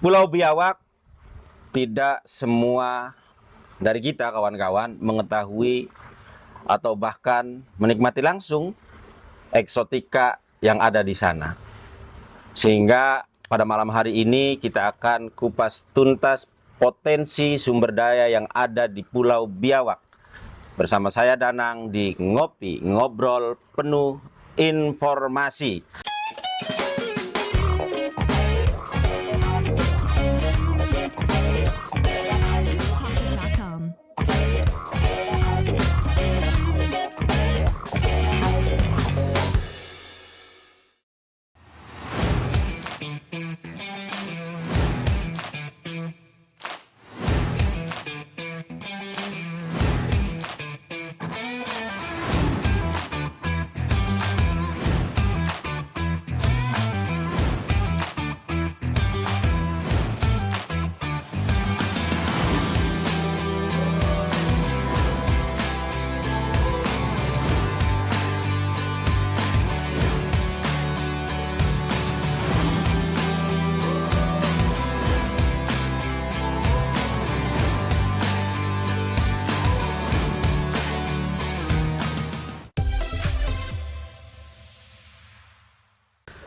Pulau Biawak, tidak semua dari kita kawan-kawan mengetahui atau bahkan menikmati langsung eksotika yang ada di sana. Sehingga pada malam hari ini kita akan kupas tuntas potensi sumber daya yang ada di Pulau Biawak. Bersama saya Danang di Ngopi, ngobrol penuh informasi.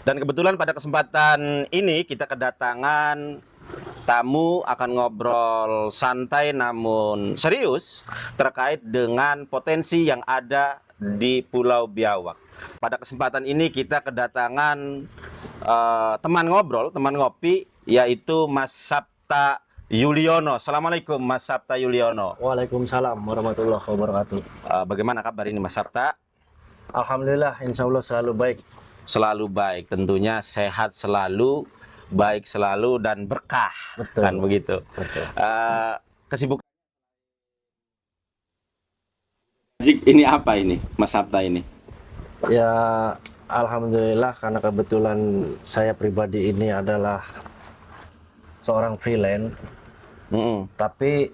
Dan kebetulan pada kesempatan ini kita kedatangan tamu akan ngobrol santai namun serius terkait dengan potensi yang ada di Pulau Biawak. Pada kesempatan ini kita kedatangan teman ngobrol, teman ngopi, yaitu Mas Sapta Yuliono. Assalamualaikum Mas Sapta Yuliono. Waalaikumsalam warahmatullahi wabarakatuh. Bagaimana kabar ini Mas Sapta? Alhamdulillah, insya Allah selalu baik. Selalu baik, tentunya sehat selalu, baik selalu, dan berkah. Betul. Kan begitu. Betul. Kesibukan ini apa ini, Mas Sapta ini? Ya, alhamdulillah karena kebetulan saya pribadi ini adalah seorang freelance. Tapi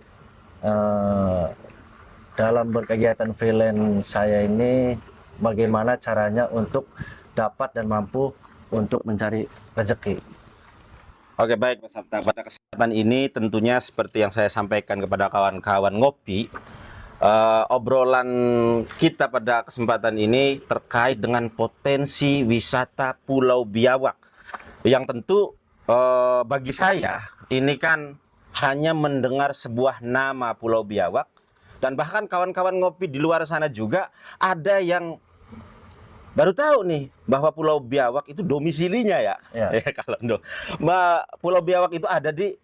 dalam berkegiatan freelance saya ini, bagaimana caranya untuk dapat dan mampu untuk mencari rezeki. Oke, baik Mas Sapta. Pada kesempatan ini tentunya seperti yang saya sampaikan kepada kawan-kawan ngopi, obrolan kita pada kesempatan ini terkait dengan potensi wisata Pulau Biawak. Yang tentu bagi saya ini kan hanya mendengar sebuah nama Pulau Biawak, dan bahkan kawan-kawan ngopi di luar sana juga ada yang baru tahu nih bahwa Pulau Biawak itu domisilinya ya. Kalau Pulau Biawak itu ada di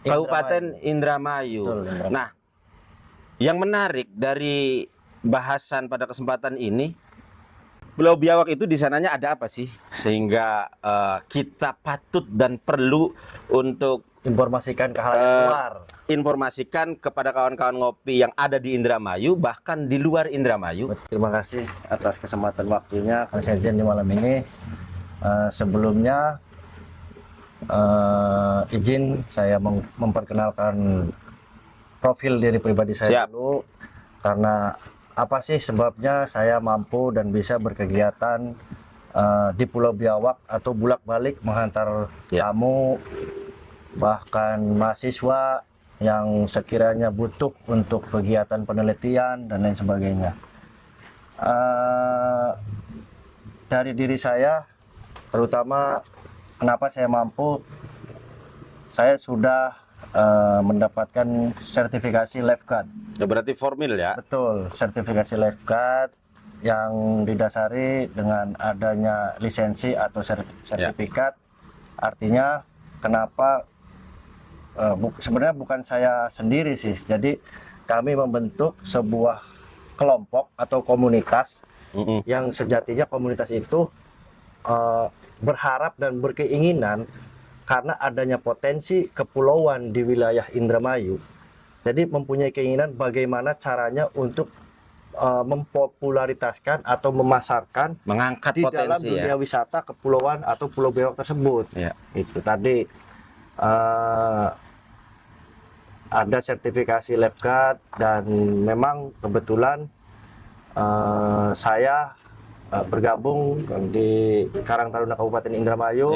Kabupaten Indramayu. Betul, Indramayu. Nah, yang menarik dari bahasan pada kesempatan ini, Pulau Biawak itu di sananya ada apa sih sehingga kita patut dan perlu untuk Informasikan ke halayak luar. Informasikan kepada kawan-kawan ngopi yang ada di Indramayu, bahkan di luar Indramayu. Terima kasih atas kesempatan waktunya Kang Serjen di malam ini. Sebelumnya izin saya memperkenalkan profil diri pribadi saya. Siap. Dulu, karena apa sih sebabnya saya mampu dan bisa berkegiatan di Pulau Biawak atau bolak-balik menghantar tamu, bahkan mahasiswa yang sekiranya butuh untuk kegiatan penelitian dan lain sebagainya. Dari diri saya, terutama kenapa saya mampu, saya sudah mendapatkan sertifikasi lifeguard. Berarti formil ya? Betul, sertifikasi lifeguard yang didasari dengan adanya lisensi atau sertifikat. Artinya kenapa sebenarnya bukan saya sendiri sih, jadi kami membentuk sebuah kelompok atau komunitas yang sejatinya komunitas itu berharap dan berkeinginan karena adanya potensi kepulauan di wilayah Indramayu. Jadi mempunyai keinginan bagaimana caranya untuk mempopularitaskan atau memasarkan, mengangkat di potensi dalam dunia wisata kepulauan atau Pulau Biawak tersebut. Itu tadi ada sertifikasi lifeguard, dan memang kebetulan saya bergabung di Karang Taruna Kabupaten Indramayu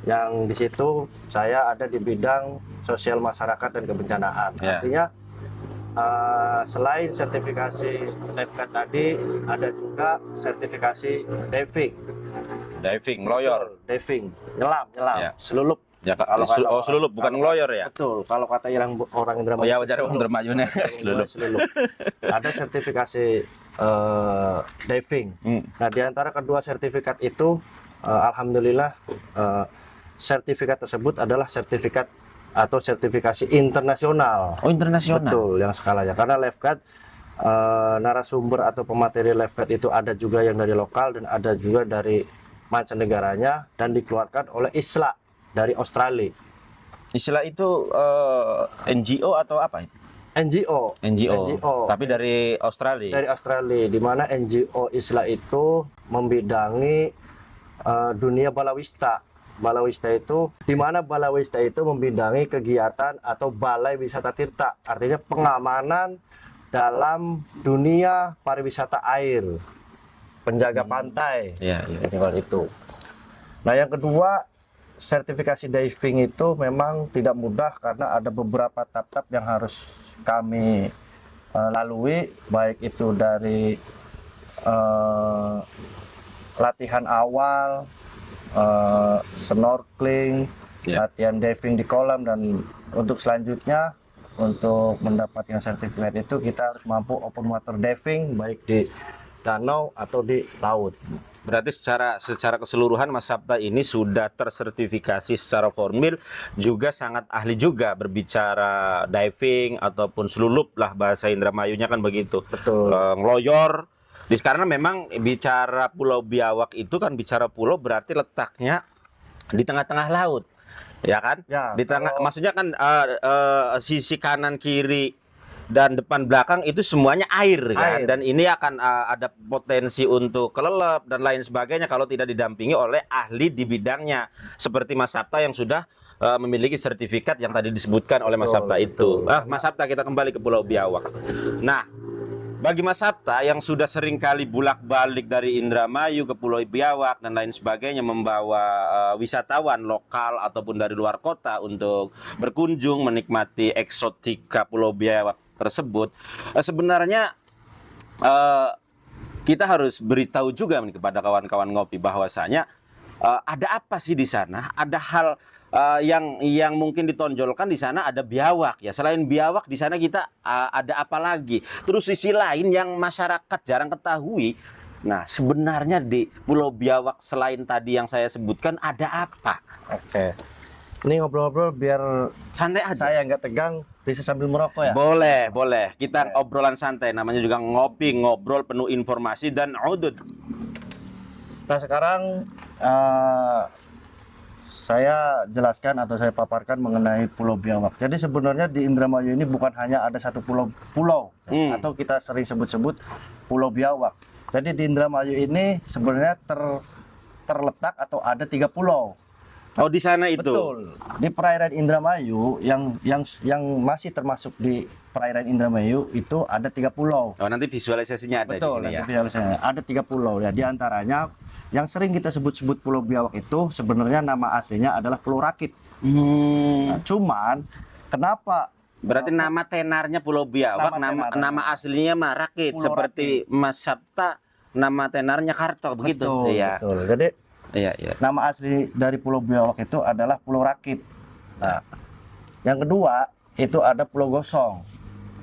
Yang di situ saya ada di bidang sosial masyarakat dan kebencanaan. Ya. Artinya selain sertifikasi lifeguard tadi, ada juga sertifikasi diving. Diving, ngeloyor. Diving, nyelam, Ya. selulup. Ya, Kalau selulup bukan ngeloyor ya. Betul. Kalau kata orang Indramayu. Oh ya, wajar orang Indramayunya selulup. Ada sertifikasi diving. Nah, di antara kedua sertifikat itu, alhamdulillah sertifikat tersebut adalah sertifikat atau sertifikasi internasional. Oh, internasional. Betul, yang skalanya. Karena lifeguard narasumber atau pemateri lifeguard itu ada juga yang dari lokal dan ada juga dari mancanegaranya dan dikeluarkan oleh ISLA dari Australia. Istilah itu NGO atau apa itu? NGO. Tapi dari Australia. Dari Australia, di mana NGO ISLA itu membidangi dunia balawista. Balawista itu, di mana balawista itu membidangi kegiatan atau balai wisata tirta, artinya pengamanan dalam dunia pariwisata air, penjaga pantai, itu. Nah, yang kedua, sertifikasi diving itu memang tidak mudah karena ada beberapa tahap yang harus kami lalui, baik itu dari latihan awal, snorkeling, latihan diving di kolam, dan untuk selanjutnya untuk mendapatkan sertifikat itu kita harus mampu open water diving baik di danau atau di laut. Berarti secara keseluruhan Mas Sapta ini sudah tersertifikasi secara formil, juga sangat ahli juga berbicara diving ataupun selulup lah bahasa Indramayunya kan begitu. Betul. Ngeloyor. Karena memang bicara Pulau Biawak itu kan bicara pulau berarti letaknya di tengah-tengah laut, ya kan? Ya, di tengah, maksudnya kan sisi kanan kiri dan depan belakang itu semuanya air kan, dan ini akan ada potensi untuk kelelep dan lain sebagainya kalau tidak didampingi oleh ahli di bidangnya seperti Mas Sapta yang sudah memiliki sertifikat yang tadi disebutkan oleh Mas Sapta itu. Mas Sapta, kita kembali ke Pulau Biawak. Nah, bagi Mas Sapta yang sudah sering kali bolak-balik dari Indramayu ke Pulau Biawak dan lain sebagainya, membawa wisatawan lokal ataupun dari luar kota untuk berkunjung menikmati eksotika Pulau Biawak tersebut, sebenarnya kita harus beritahu juga nih kepada kawan-kawan ngopi bahwasanya ada apa sih di sana? Ada hal yang mungkin ditonjolkan di sana, ada biawak ya. Selain biawak di sana kita ada apa lagi? Terus sisi lain yang masyarakat jarang ketahui. Nah, sebenarnya di Pulau Biawak selain tadi yang saya sebutkan ada apa? Oke. Ini ngobrol-ngobrol biar santai aja. Saya nggak tegang, bisa sambil merokok ya? Boleh. Kita obrolan santai, namanya juga ngopi, ngobrol penuh informasi dan udud. Nah, sekarang saya jelaskan atau saya paparkan mengenai Pulau Biawak. Jadi sebenarnya di Indramayu ini bukan hanya ada satu pulau atau kita sering sebut-sebut Pulau Biawak. Jadi di Indramayu ini sebenarnya terletak atau ada 3 pulau. Oh, di sana itu. Betul. Di perairan Indramayu yang masih termasuk di perairan Indramayu itu ada 3 pulau. Oh, nanti visualisasinya ada. Betul, di sini, nanti visualisasinya ada 3 pulau ya. Di antaranya yang sering kita sebut-sebut Pulau Biawak itu sebenarnya nama aslinya adalah Pulau Rakit. Nah, cuman kenapa? Berarti nama tenarnya Pulau Biawak, nama aslinya mah Rakit, seperti Mas Sapta nama tenarnya Karto begitu. Betul. Jadi nama asli dari Pulau Biawak itu adalah Pulau Rakit. Nah, yang kedua itu ada Pulau Gosong,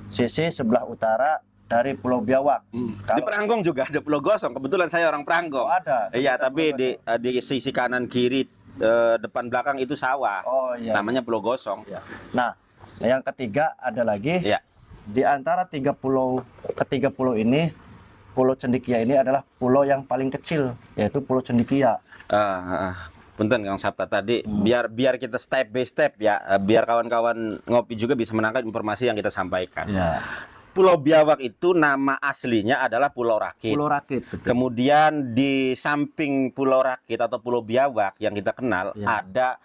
sisi sebelah utara dari Pulau Biawak. Di Pranggong juga ada Pulau Gosong. Kebetulan saya orang Pranggong. Oh, ada. Iya, tapi di sisi kanan kiri depan belakang itu sawah. Oh iya. Namanya Pulau Gosong. Ya. Nah, yang ketiga ada lagi. Ya. Di antara ketiga pulau ini, Pulau Cendekia ini adalah pulau yang paling kecil, yaitu Pulau Cendekia. Punten Kang Sapta tadi, biar kita step by step ya, biar kawan-kawan ngopi juga bisa menangkap informasi yang kita sampaikan. Ya. Pulau Biawak itu nama aslinya adalah Pulau Rakit. Pulau Rakit. Betul. Kemudian di samping Pulau Rakit atau Pulau Biawak yang kita kenal ada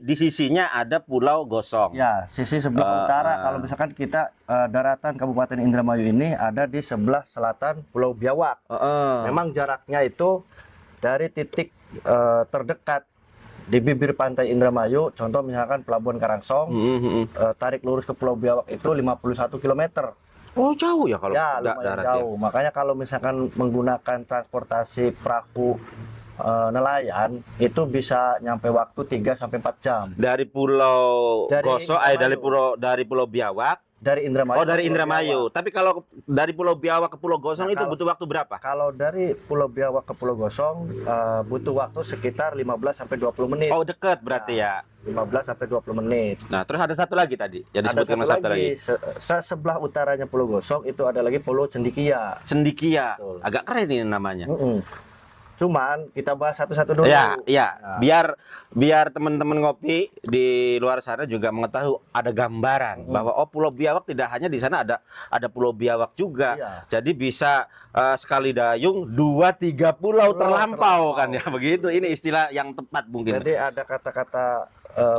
di sisinya ada Pulau Gosong. Ya, sisi sebelah utara. Kalau misalkan kita daratan Kabupaten Indramayu ini ada di sebelah selatan Pulau Biawak. Memang jaraknya itu dari titik terdekat di bibir pantai Indramayu, contoh misalkan Pelabuhan Karangsong, tarik lurus ke Pulau Biawak itu 51 km. Oh, jauh ya kalau Ya, lumayan daratnya. jauh. Makanya kalau misalkan menggunakan transportasi perahu nelayan itu bisa nyampe waktu 3 sampai 4 jam. Dari Pulau Dari Gosok, Indramayu. dari Pulau Biawak. Dari Indramayu. Oh, dari ke Pulau Indramayu. Biawak. Tapi kalau dari Pulau Biawak ke Pulau Gosong Nah, itu kalau- butuh waktu berapa? Kalau dari Pulau Biawak ke Pulau Gosong butuh waktu sekitar 15 sampai 20 menit. Oh, dekat berarti ya. 15 sampai 20 menit. Nah, terus ada satu lagi tadi yang Ada disebutkan satu Mas Sabta lagi, lagi. sebelah utaranya Pulau Gosong itu ada lagi Pulau Cendikia. Cendikia. Betul. Agak keren ini namanya. Cuman kita bahas satu-satu dulu. Ya, ya. Nah. Biar teman-teman ngopi di luar sana juga mengetahui ada gambaran bahwa Pulau Biawak tidak hanya di sana, ada Pulau Biawak juga. Iya. Jadi bisa sekali dayung 2-3 pulau terlampau kan ya, begitu. Ini istilah yang tepat mungkin. Jadi ada kata-kata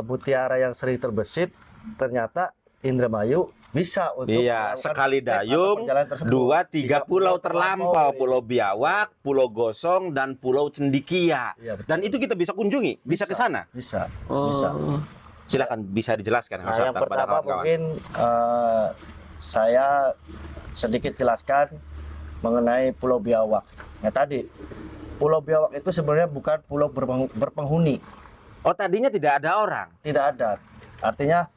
mutiara yang sering terbesit, ternyata Indramayu bisa untuk Iya, melakukan sekali trip atau dayung perjalanan tersebut. 2-3 pulau terlampau, iya. Pulau Biawak, Pulau Gosong, dan Pulau Cendikia. Iya, betul. Dan itu kita bisa kunjungi, bisa ke sana. Bisa. Silakan bisa dijelaskan Nah, Mas yang Sabta kepada pertama kawan-kawan. mungkin saya sedikit jelaskan mengenai Pulau Biawak. Ya tadi, Pulau Biawak itu sebenarnya bukan pulau berpenghuni. Oh, tadinya tidak ada orang. Tidak ada. Artinya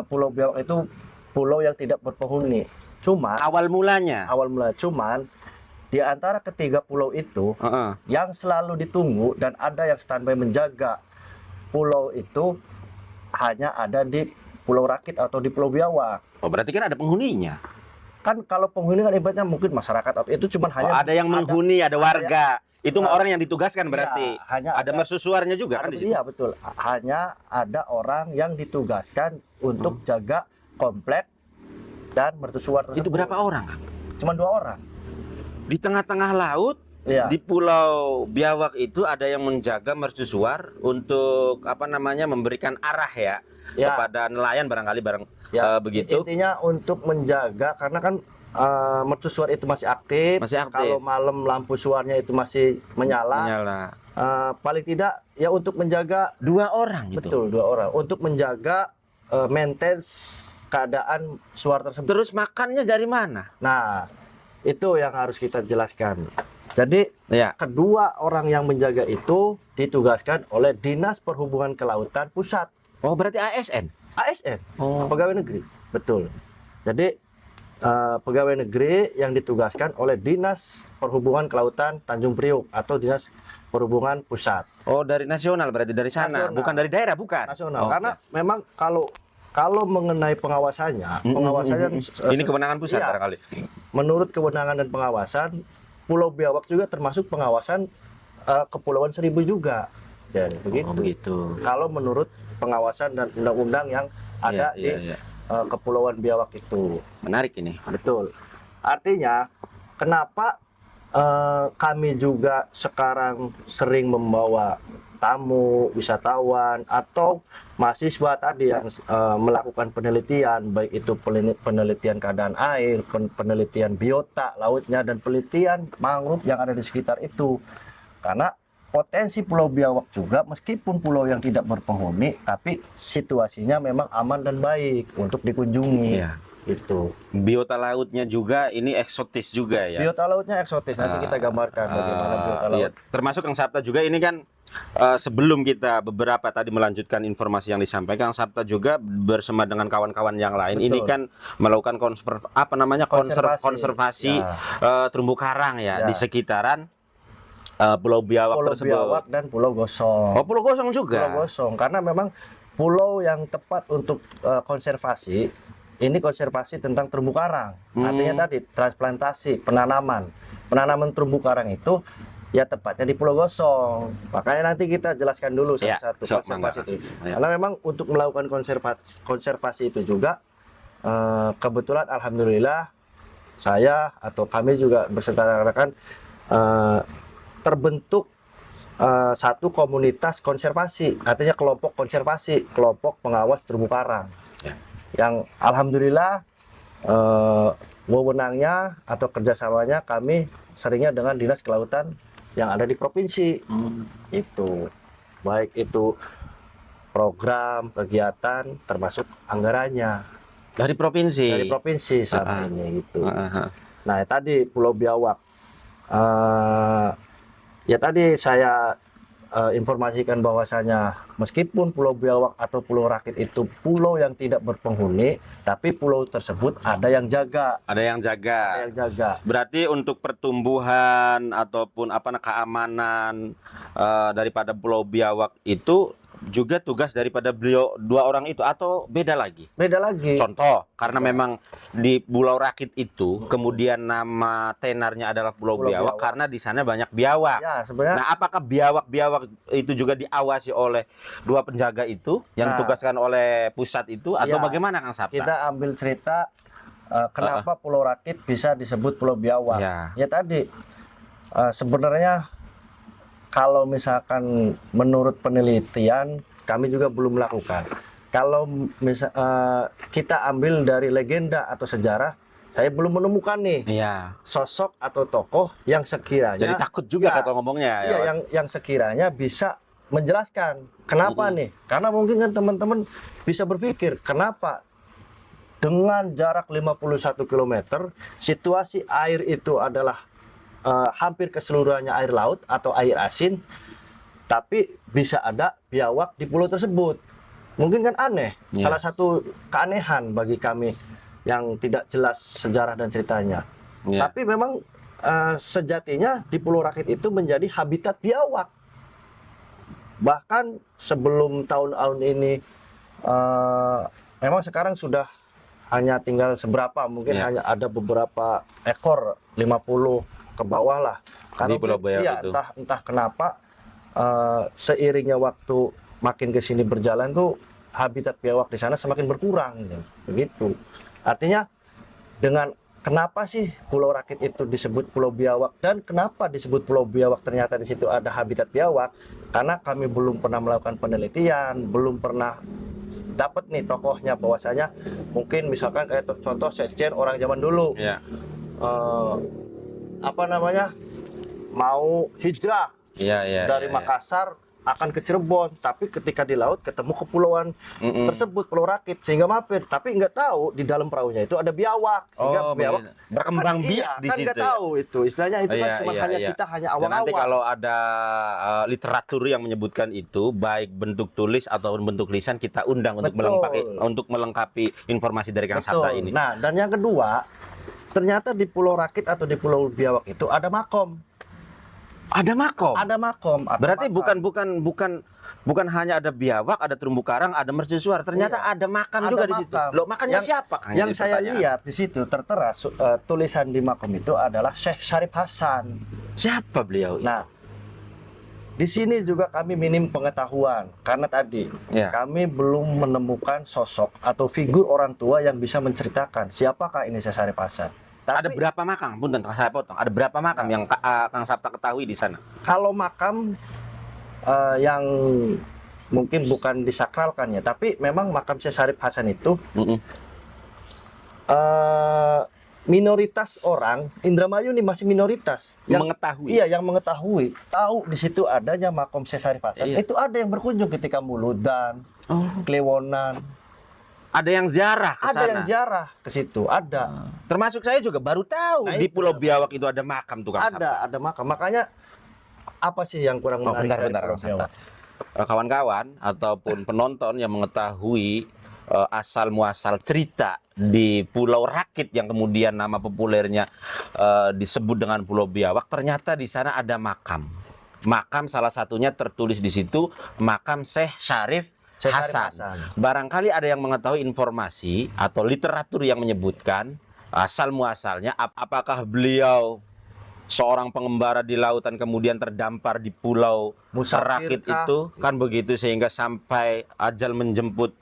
Pulau Biawak itu pulau yang tidak berpenghuni. Cuma Awal mulanya. cuman di antara ketiga pulau itu yang selalu ditunggu dan ada yang standby menjaga pulau itu hanya ada di Pulau Rakit atau di Pulau Biawak. Oh, berarti kan ada penghuninya. Kan kalau penghuni kan ibaratnya mungkin masyarakat atau itu cuman hanya Ada yang menghuni, ada warga. Itu orang yang ditugaskan berarti. Iya, hanya ada mercusuarnya juga kan di situ. Iya betul. Hanya ada orang yang ditugaskan untuk jaga komplek dan mercusuar tersebut. Itu berapa orang, Kang? Cuma 2 orang. Di tengah-tengah laut, Iya. di Pulau Biawak itu ada yang menjaga mercusuar untuk memberikan arah ya, Ya. kepada nelayan barangkali Ya, begitu. intinya untuk menjaga karena kan mercusuar itu masih aktif. Masih aktif. Kalau malam lampu suarnya itu masih menyala. Paling tidak ya untuk menjaga 2 orang gitu. betul 2 orang untuk menjaga maintain keadaan suar tersebut. Terus makannya dari mana? Nah, itu yang harus kita jelaskan. Jadi Ya. kedua orang yang menjaga itu ditugaskan oleh Dinas Perhubungan Kelautan Pusat, Oh, berarti ASN. ASN, Oh. pegawai negeri. Betul. Jadi pegawai negeri yang ditugaskan oleh Dinas Perhubungan Kelautan Tanjung Priok atau Dinas Perhubungan Pusat Oh, dari nasional berarti dari sana, Nasional. bukan dari daerah, bukan. nasional. Oh, Karena memang kalau mengenai pengawasannya, ini kewenangan pusat iya. barangkali. Menurut kewenangan dan pengawasan, Pulau Biawak juga termasuk pengawasan Kepulauan Seribu juga. Jadi begitu. Oh, begitu. Kalau menurut pengawasan dan undang-undang yang ada Iya, di iya. Kepulauan Biawak itu. Menarik ini. Betul. Artinya, kenapa kami juga sekarang sering membawa tamu, wisatawan, atau mahasiswa tadi yang melakukan penelitian, baik itu penelitian keadaan air, penelitian biota lautnya, dan penelitian mangrove yang ada di sekitar itu. Karena potensi Pulau Biawak juga, meskipun pulau yang tidak berpenghuni, tapi situasinya memang aman dan baik untuk dikunjungi. Iya. Itu. Biota lautnya juga ini eksotis juga ya. Biota lautnya eksotis, nanti kita gambarkan bagaimana biota laut. Iya. Termasuk Kang Sabta juga ini kan sebelum kita beberapa tadi melanjutkan informasi yang disampaikan, Kang Sabta juga bersama dengan kawan-kawan yang lain. Betul. Ini kan melakukan konservasi Ya. terumbu karang ya, Ya. di sekitaran Pulau Biawak Pulau tersebut. Biawak dan Pulau Gosong. Oh, Pulau Gosong juga. Pulau Gosong, karena memang pulau yang tepat untuk konservasi. Ini konservasi tentang terumbu karang. Artinya tadi transplantasi, penanaman terumbu karang itu ya tepatnya di Pulau Gosong. Makanya nanti kita jelaskan dulu Ya, satu-satu sok, konservasi mangga. itu. Ya. Karena memang untuk melakukan konservasi itu juga kebetulan alhamdulillah saya atau kami juga berserta rekan terbentuk satu komunitas konservasi, artinya kelompok konservasi, kelompok pengawas terumbu karang. Ya. Yang alhamdulillah wewenangnya atau kerjasamanya kami seringnya dengan Dinas Kelautan yang ada di provinsi. Itu baik itu program kegiatan termasuk anggarannya Dari provinsi. dari provinsi selama ini gitu. Ah. Nah tadi Pulau Biawak, ya tadi saya informasikan bahwasanya meskipun Pulau Biawak atau Pulau Rakit itu pulau yang tidak berpenghuni, tapi pulau tersebut ada yang jaga. Ada yang jaga. Ada yang jaga. Berarti untuk pertumbuhan ataupun keamanan daripada Pulau Biawak itu juga tugas daripada beliau dua orang itu atau beda lagi? Beda lagi. Contoh, karena memang di Pulau Rakit itu kemudian nama tenarnya adalah Pulau Biawak karena di sana banyak biawak. Ya, sebenarnya. Nah, apakah biawak-biawak itu juga diawasi oleh dua penjaga itu yang ditugaskan oleh pusat itu atau bagaimana Kang Sapta? Kita ambil cerita kenapa Pulau Rakit bisa disebut Pulau Biawak. Ya tadi sebenarnya kalau misalkan menurut penelitian kami juga belum melakukan. Kalau kita ambil dari legenda atau sejarah, saya belum menemukan nih sosok atau tokoh yang sekiranya. Jadi takut juga kalau ngomongnya. Iya, yang sekiranya bisa menjelaskan kenapa nih. Karena mungkin kan teman-teman bisa berpikir kenapa dengan jarak 51 km situasi air itu adalah hampir keseluruhannya air laut atau air asin, tapi bisa ada biawak di pulau tersebut. Mungkin kan aneh. Salah satu keanehan bagi kami yang tidak jelas sejarah dan ceritanya. Tapi memang sejatinya di Pulau Rakit itu menjadi habitat biawak. Bahkan sebelum tahun-tahun ini memang sekarang sudah hanya tinggal seberapa, mungkin hanya ada beberapa ekor, 50 ke bawah lah. Karena di Pulau Biawak itu. Entah kenapa seiringnya waktu makin ke sini berjalan tuh habitat biawak di sana semakin berkurang begitu. Artinya dengan kenapa sih Pulau Rakit itu disebut Pulau Biawak dan kenapa disebut Pulau Biawak ternyata di situ ada habitat biawak? Karena kami belum pernah melakukan penelitian, belum pernah dapat nih tokohnya bahwasanya mungkin misalkan kayak contoh sekjen orang zaman dulu. Mau hijrah dari Makassar akan ke Cirebon, tapi ketika di laut ketemu kepulauan tersebut Pulau Rakit sehingga mampir, tapi nggak tahu di dalam perahunya itu ada biawak sehingga biawak berkembang biak di kan situ. Nggak tahu itu istilahnya itu kan cuma kita hanya awang-awang. Nanti kalau ada literatur yang menyebutkan itu baik bentuk tulis ataupun bentuk lisan kita undang untuk melengkapi informasi dari Kang Sapta ini. Nah dan yang kedua, ternyata di Pulau Rakit atau di Pulau Biawak itu ada makom. Ada makom. Ada makom. Berarti bukan hanya ada biawak, ada terumbu karang, ada mercusuar. Ternyata ada makam juga di situ. Loh, makamnya siapa? Yang saya lihat di situ tertera tulisan di makom itu adalah Syekh Syarif Hasan. Siapa beliau? Nah, di sini juga kami minim pengetahuan karena tadi kami belum menemukan sosok atau figur orang tua yang bisa menceritakan siapakah ini Syekh Syarif Hasan. Ada berapa makam? Punten, saya potong. Ada berapa makam yang Kang Sapta ketahui di sana? Kalau makam yang mungkin bukan disakralkan ya, tapi memang makam Syekh Syarif Hasan itu minoritas orang Indramayu ini masih minoritas yang mengetahui. Iya, yang mengetahui, tahu di situ adanya makam Syekh Syarif Hasan. Itu ada yang berkunjung ketika Muludan, Kliwonan. Ada yang ziarah ke sana. Ada yang ziarah ke situ, ada. Termasuk saya juga baru tahu di Pulau Biawak itu ada makam tuh Kang Sapta. Ada makam. Makanya apa sih yang kurang menarik dari Pulau Biawak? Kawan-kawan ataupun penonton yang mengetahui asal muasal cerita di Pulau Rakit yang kemudian nama populernya disebut dengan Pulau Biawak, ternyata di sana ada makam. Makam salah satunya tertulis di situ makam Syekh Syarif Hasan. Barangkali ada yang mengetahui informasi atau literatur yang menyebutkan asal muasalnya, apakah beliau seorang pengembara di lautan kemudian terdampar di Pulau Rakit itu kan begitu sehingga sampai ajal menjemput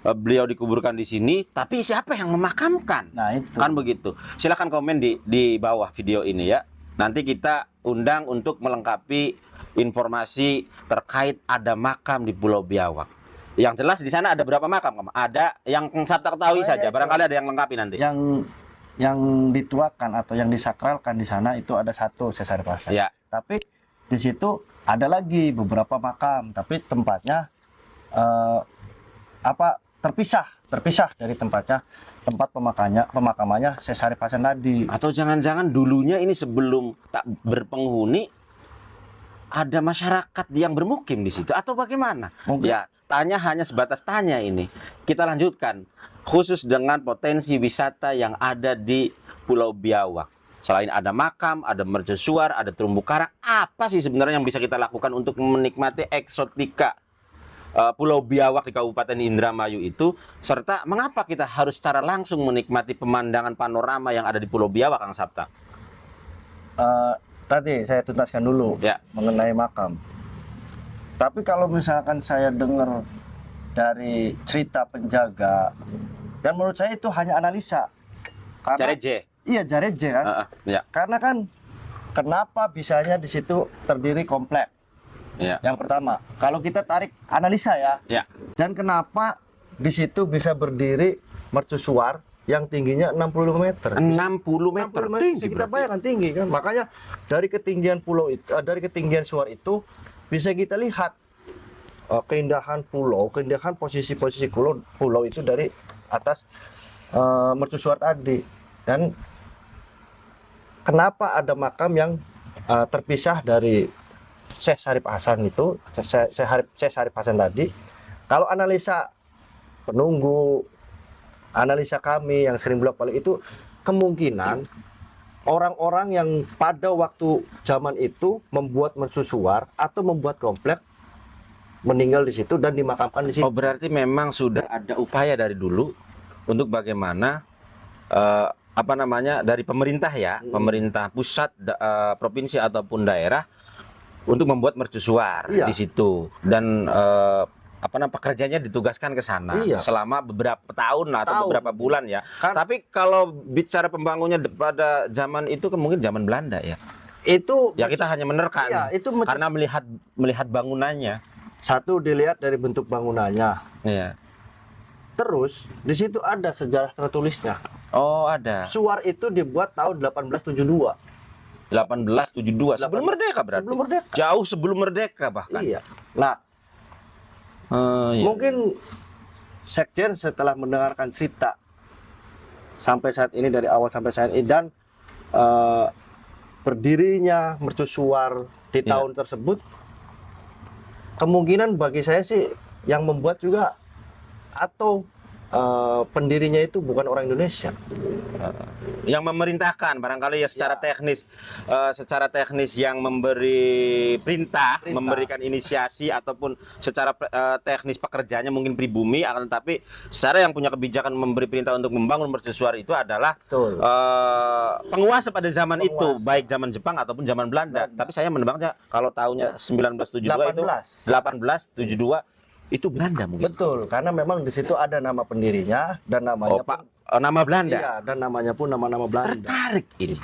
beliau dikuburkan di sini, tapi siapa yang memakamkan? Nah itu kan begitu. Silakan komen di bawah video ini ya. Nanti kita undang untuk melengkapi informasi terkait ada makam di Pulau Biawak. Yang jelas di sana ada berapa makam? Ada yang Kang Sapta ketahui saja. Barangkali ada yang lengkapi nanti. Yang yang dituakan atau yang disakralkan di sana itu ada satu Sesaripasan. Ya. Tapi di situ ada lagi beberapa makam, tapi tempatnya terpisah dari tempat pemakamannya Sesaripasan tadi. Atau jangan-jangan dulunya ini sebelum tak berpenghuni ada masyarakat yang bermukim di situ atau bagaimana? Mungkin. Ya, tanya hanya sebatas tanya ini. Kita lanjutkan khusus dengan potensi wisata yang ada di Pulau Biawak. Selain ada makam, ada mercusuar, ada terumbu karang, apa sih sebenarnya yang bisa kita lakukan untuk menikmati eksotika Pulau Biawak di Kabupaten Indramayu itu, serta mengapa kita harus secara langsung menikmati pemandangan panorama yang ada di Pulau Biawak, Kang Sapta? Tadi saya tuntaskan dulu Ya. mengenai makam. Tapi kalau misalkan saya dengar dari cerita penjaga, dan menurut saya itu hanya analisa. Jareje. Iya, Jareje kan. Ya. Karena kan kenapa bisanya di situ terdiri komplek? Ya. Yang pertama, kalau kita tarik analisa ya. Ya. Dan kenapa di situ bisa berdiri mercusuar yang tingginya 60 meter? 60 meter. 60 Tinggi bisa kita berarti. bayangkan tinggi kan. Makanya dari ketinggian pulau itu, dari ketinggian suar itu bisa kita lihat keindahan pulau, keindahan posisi-posisi pulau itu dari atas mercusuar tadi. Dan kenapa ada makam yang terpisah dari Sesaripasan itu, Sesaripasan tadi? Kalau analisa penunggu, analisa kami yang sering bolak-balik itu, kemungkinan orang-orang yang pada waktu zaman itu membuat mercusuar atau membuat komplek meninggal di situ dan dimakamkan di situ. Oh, berarti memang sudah ada upaya dari dulu untuk bagaimana dari pemerintah ya, pemerintah pusat, provinsi ataupun daerah untuk membuat mercusuar Iya. di situ, dan pekerjanya ditugaskan ke sana Iya. selama beberapa tahun lah, atau beberapa bulan ya. Tapi kalau bicara pembangunnya pada zaman itu mungkin zaman Belanda ya. Itu Ya kita hanya menerka iya, nih, itu karena melihat bangunannya. satu dilihat dari bentuk bangunannya. Iya. Terus di situ ada sejarah tertulisnya. Oh, ada. Suar itu dibuat tahun 1872. 1872 sebelum merdeka berarti. Sebelum merdeka. Jauh sebelum merdeka bahkan. Iya. Nah, Iya. mungkin Sekjen setelah mendengarkan cerita sampai saat ini dari awal sampai saat ini dan berdirinya mercusuar di Iya. tahun tersebut, kemungkinan bagi saya sih yang membuat juga atau pendirinya itu bukan orang Indonesia. Yang memerintahkan barangkali ya secara teknis yang memberi perintah, memberikan inisiasi ataupun secara teknis pekerjaannya mungkin pribumi, akan tetapi secara yang punya kebijakan memberi perintah untuk membangun mercusuar itu adalah Betul. penguasa pada zaman itu, Penguasa. baik zaman Jepang ataupun zaman Belanda. Tapi saya menebaknya kalau tahunnya 1972 itu 1872 itu Belanda mungkin. Betul, karena memang di situ ada nama pendirinya dan namanya Nama Belanda. Iya, dan namanya pun nama-nama Belanda. Tertarik ini.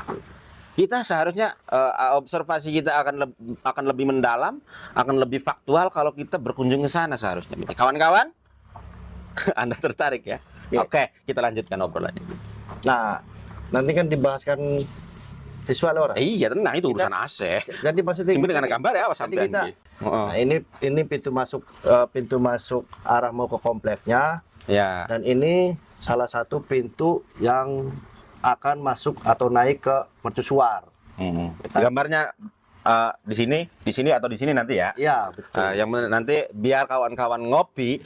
Kita seharusnya observasi kita akan lebih mendalam, akan lebih faktual kalau kita berkunjung ke sana seharusnya. Kawan-kawan, Anda tertarik ya? Ya. Oke, kita lanjutkan obrolannya. Nah, nanti kan dibahaskan visual orang. Iya, tenang, itu urusan AC. Jadi maksudnya Simpel dengan gambar ya, jadi kita, Oh, nah, ini pintu masuk arah mau ke kompleknya, ya. dan ini salah satu pintu yang akan masuk atau naik ke mercusuar. Gambarnya di sini atau di sini nanti ya. Iya, betul. Nanti biar kawan-kawan ngopi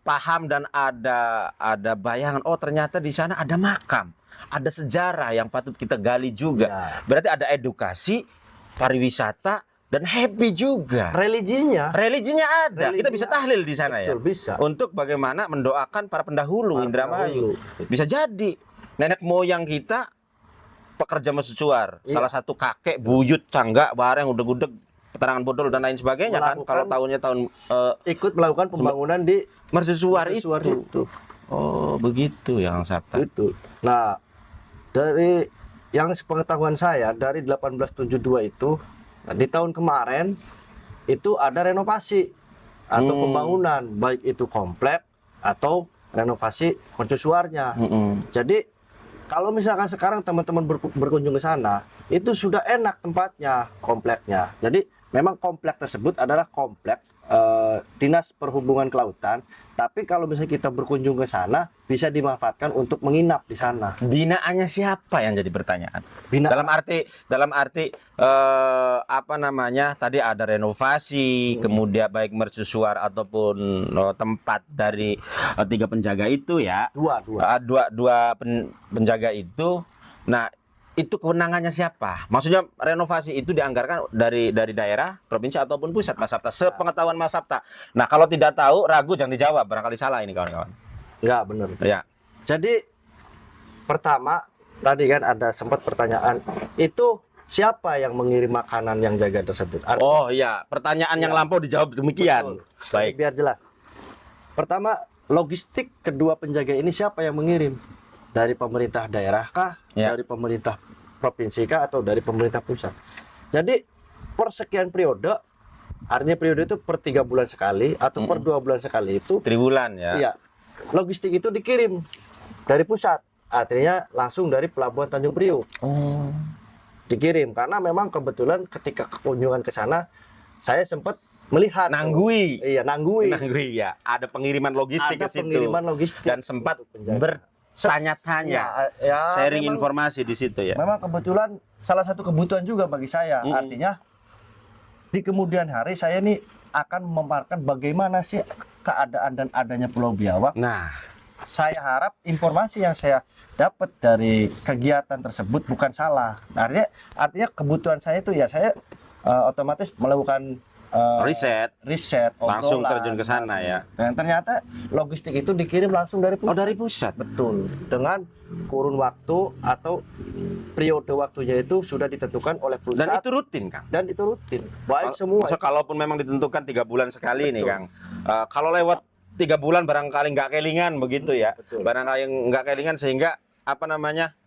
paham dan ada bayangan, oh ternyata di sana ada makam, ada sejarah yang patut kita gali juga. Ya. Berarti ada edukasi, pariwisata, dan happy juga. Religinya Ada. Kita bisa tahlil di sana ya. betul, bisa. Untuk bagaimana mendoakan para pendahulu Indramayu. Bisa jadi nenek moyang kita pekerja mercusuar, Iya. salah satu kakek buyut cangga bareng udah gudeg peterangan bodol dan lain sebagainya kan, Melakukan- kalau tahunnya tahun Ikut melakukan pembangunan di mercusuar mercusuar itu. itu. Oh begitu yang Sabta. Itu. Nah, dari yang sepengetahuan saya dari 1872 itu, nah, di tahun kemarin itu ada renovasi atau pembangunan, baik itu komplek atau renovasi mercusuarnya. Mm-mm. Jadi Kalau misalkan sekarang teman-teman berkunjung ke sana, itu sudah enak tempatnya, kompleknya. Jadi memang komplek tersebut adalah komplek Dinas Perhubungan Kelautan. Tapi kalau misalnya kita berkunjung ke sana, bisa dimanfaatkan untuk menginap di sana. Binaannya siapa yang jadi pertanyaan? Bina Dalam arti apa namanya? Tadi ada renovasi, kemudian baik mercusuar ataupun tempat dari 3 penjaga itu ya. Dua penjaga itu. Nah, itu kewenangannya siapa? Maksudnya renovasi itu dianggarkan dari daerah, provinsi ataupun pusat, Mas Sabta. Sepengetahuan Mas Sabta. Nah, kalau tidak tahu, ragu jangan dijawab. Barangkali salah ini kawan-kawan. Ya, benar. Ya. Jadi pertama tadi kan ada sempat pertanyaan, itu siapa yang mengirim makanan yang jaga tersebut? Oh iya, pertanyaan yang lampau dijawab demikian. Betul. Baik. Biar jelas. Pertama, logistik kedua penjaga ini siapa yang mengirim? Dari pemerintah daerah kah? Ya. Dari pemerintah provinsi kah? Atau dari pemerintah pusat? Jadi persekian periode, artinya periode itu per 3 bulan sekali atau per 2 bulan sekali itu. Triwulan ya. Iya. Logistik itu dikirim dari pusat, artinya langsung dari Pelabuhan Tanjung Priuk. Dikirim karena memang kebetulan ketika kunjungan ke sana saya sempat melihat Nanggui. Iya, nanggui Ya. Ada pengiriman logistik ada ke situ. pengiriman logistik Dan sempat penjaga. bertanya-tanya, Ya, sharing memang, informasi di situ ya. memang kebetulan salah satu kebutuhan juga bagi saya. Artinya di kemudian hari saya nih akan memaparkan bagaimana sih keadaan dan adanya Pulau Biawak. Nah, Saya harap informasi yang saya dapat dari kegiatan tersebut bukan salah. Nah, artinya kebutuhan saya itu ya saya otomatis melakukan riset langsung obrolan, terjun ke sana ya. Dan ternyata logistik itu dikirim langsung dari pusat. Oh, dari pusat. Betul. Dengan kurun waktu atau periode waktunya itu sudah ditentukan oleh pusat. Dan itu rutin, Kang. Dan itu rutin. Baik semua. Masa kalaupun memang ditentukan 3 bulan sekali nih, Betul. Kang. Kalau lewat 3 bulan barangkali nggak kelingan begitu ya. Betul. Barangkali nggak kelingan sehingga apa namanya?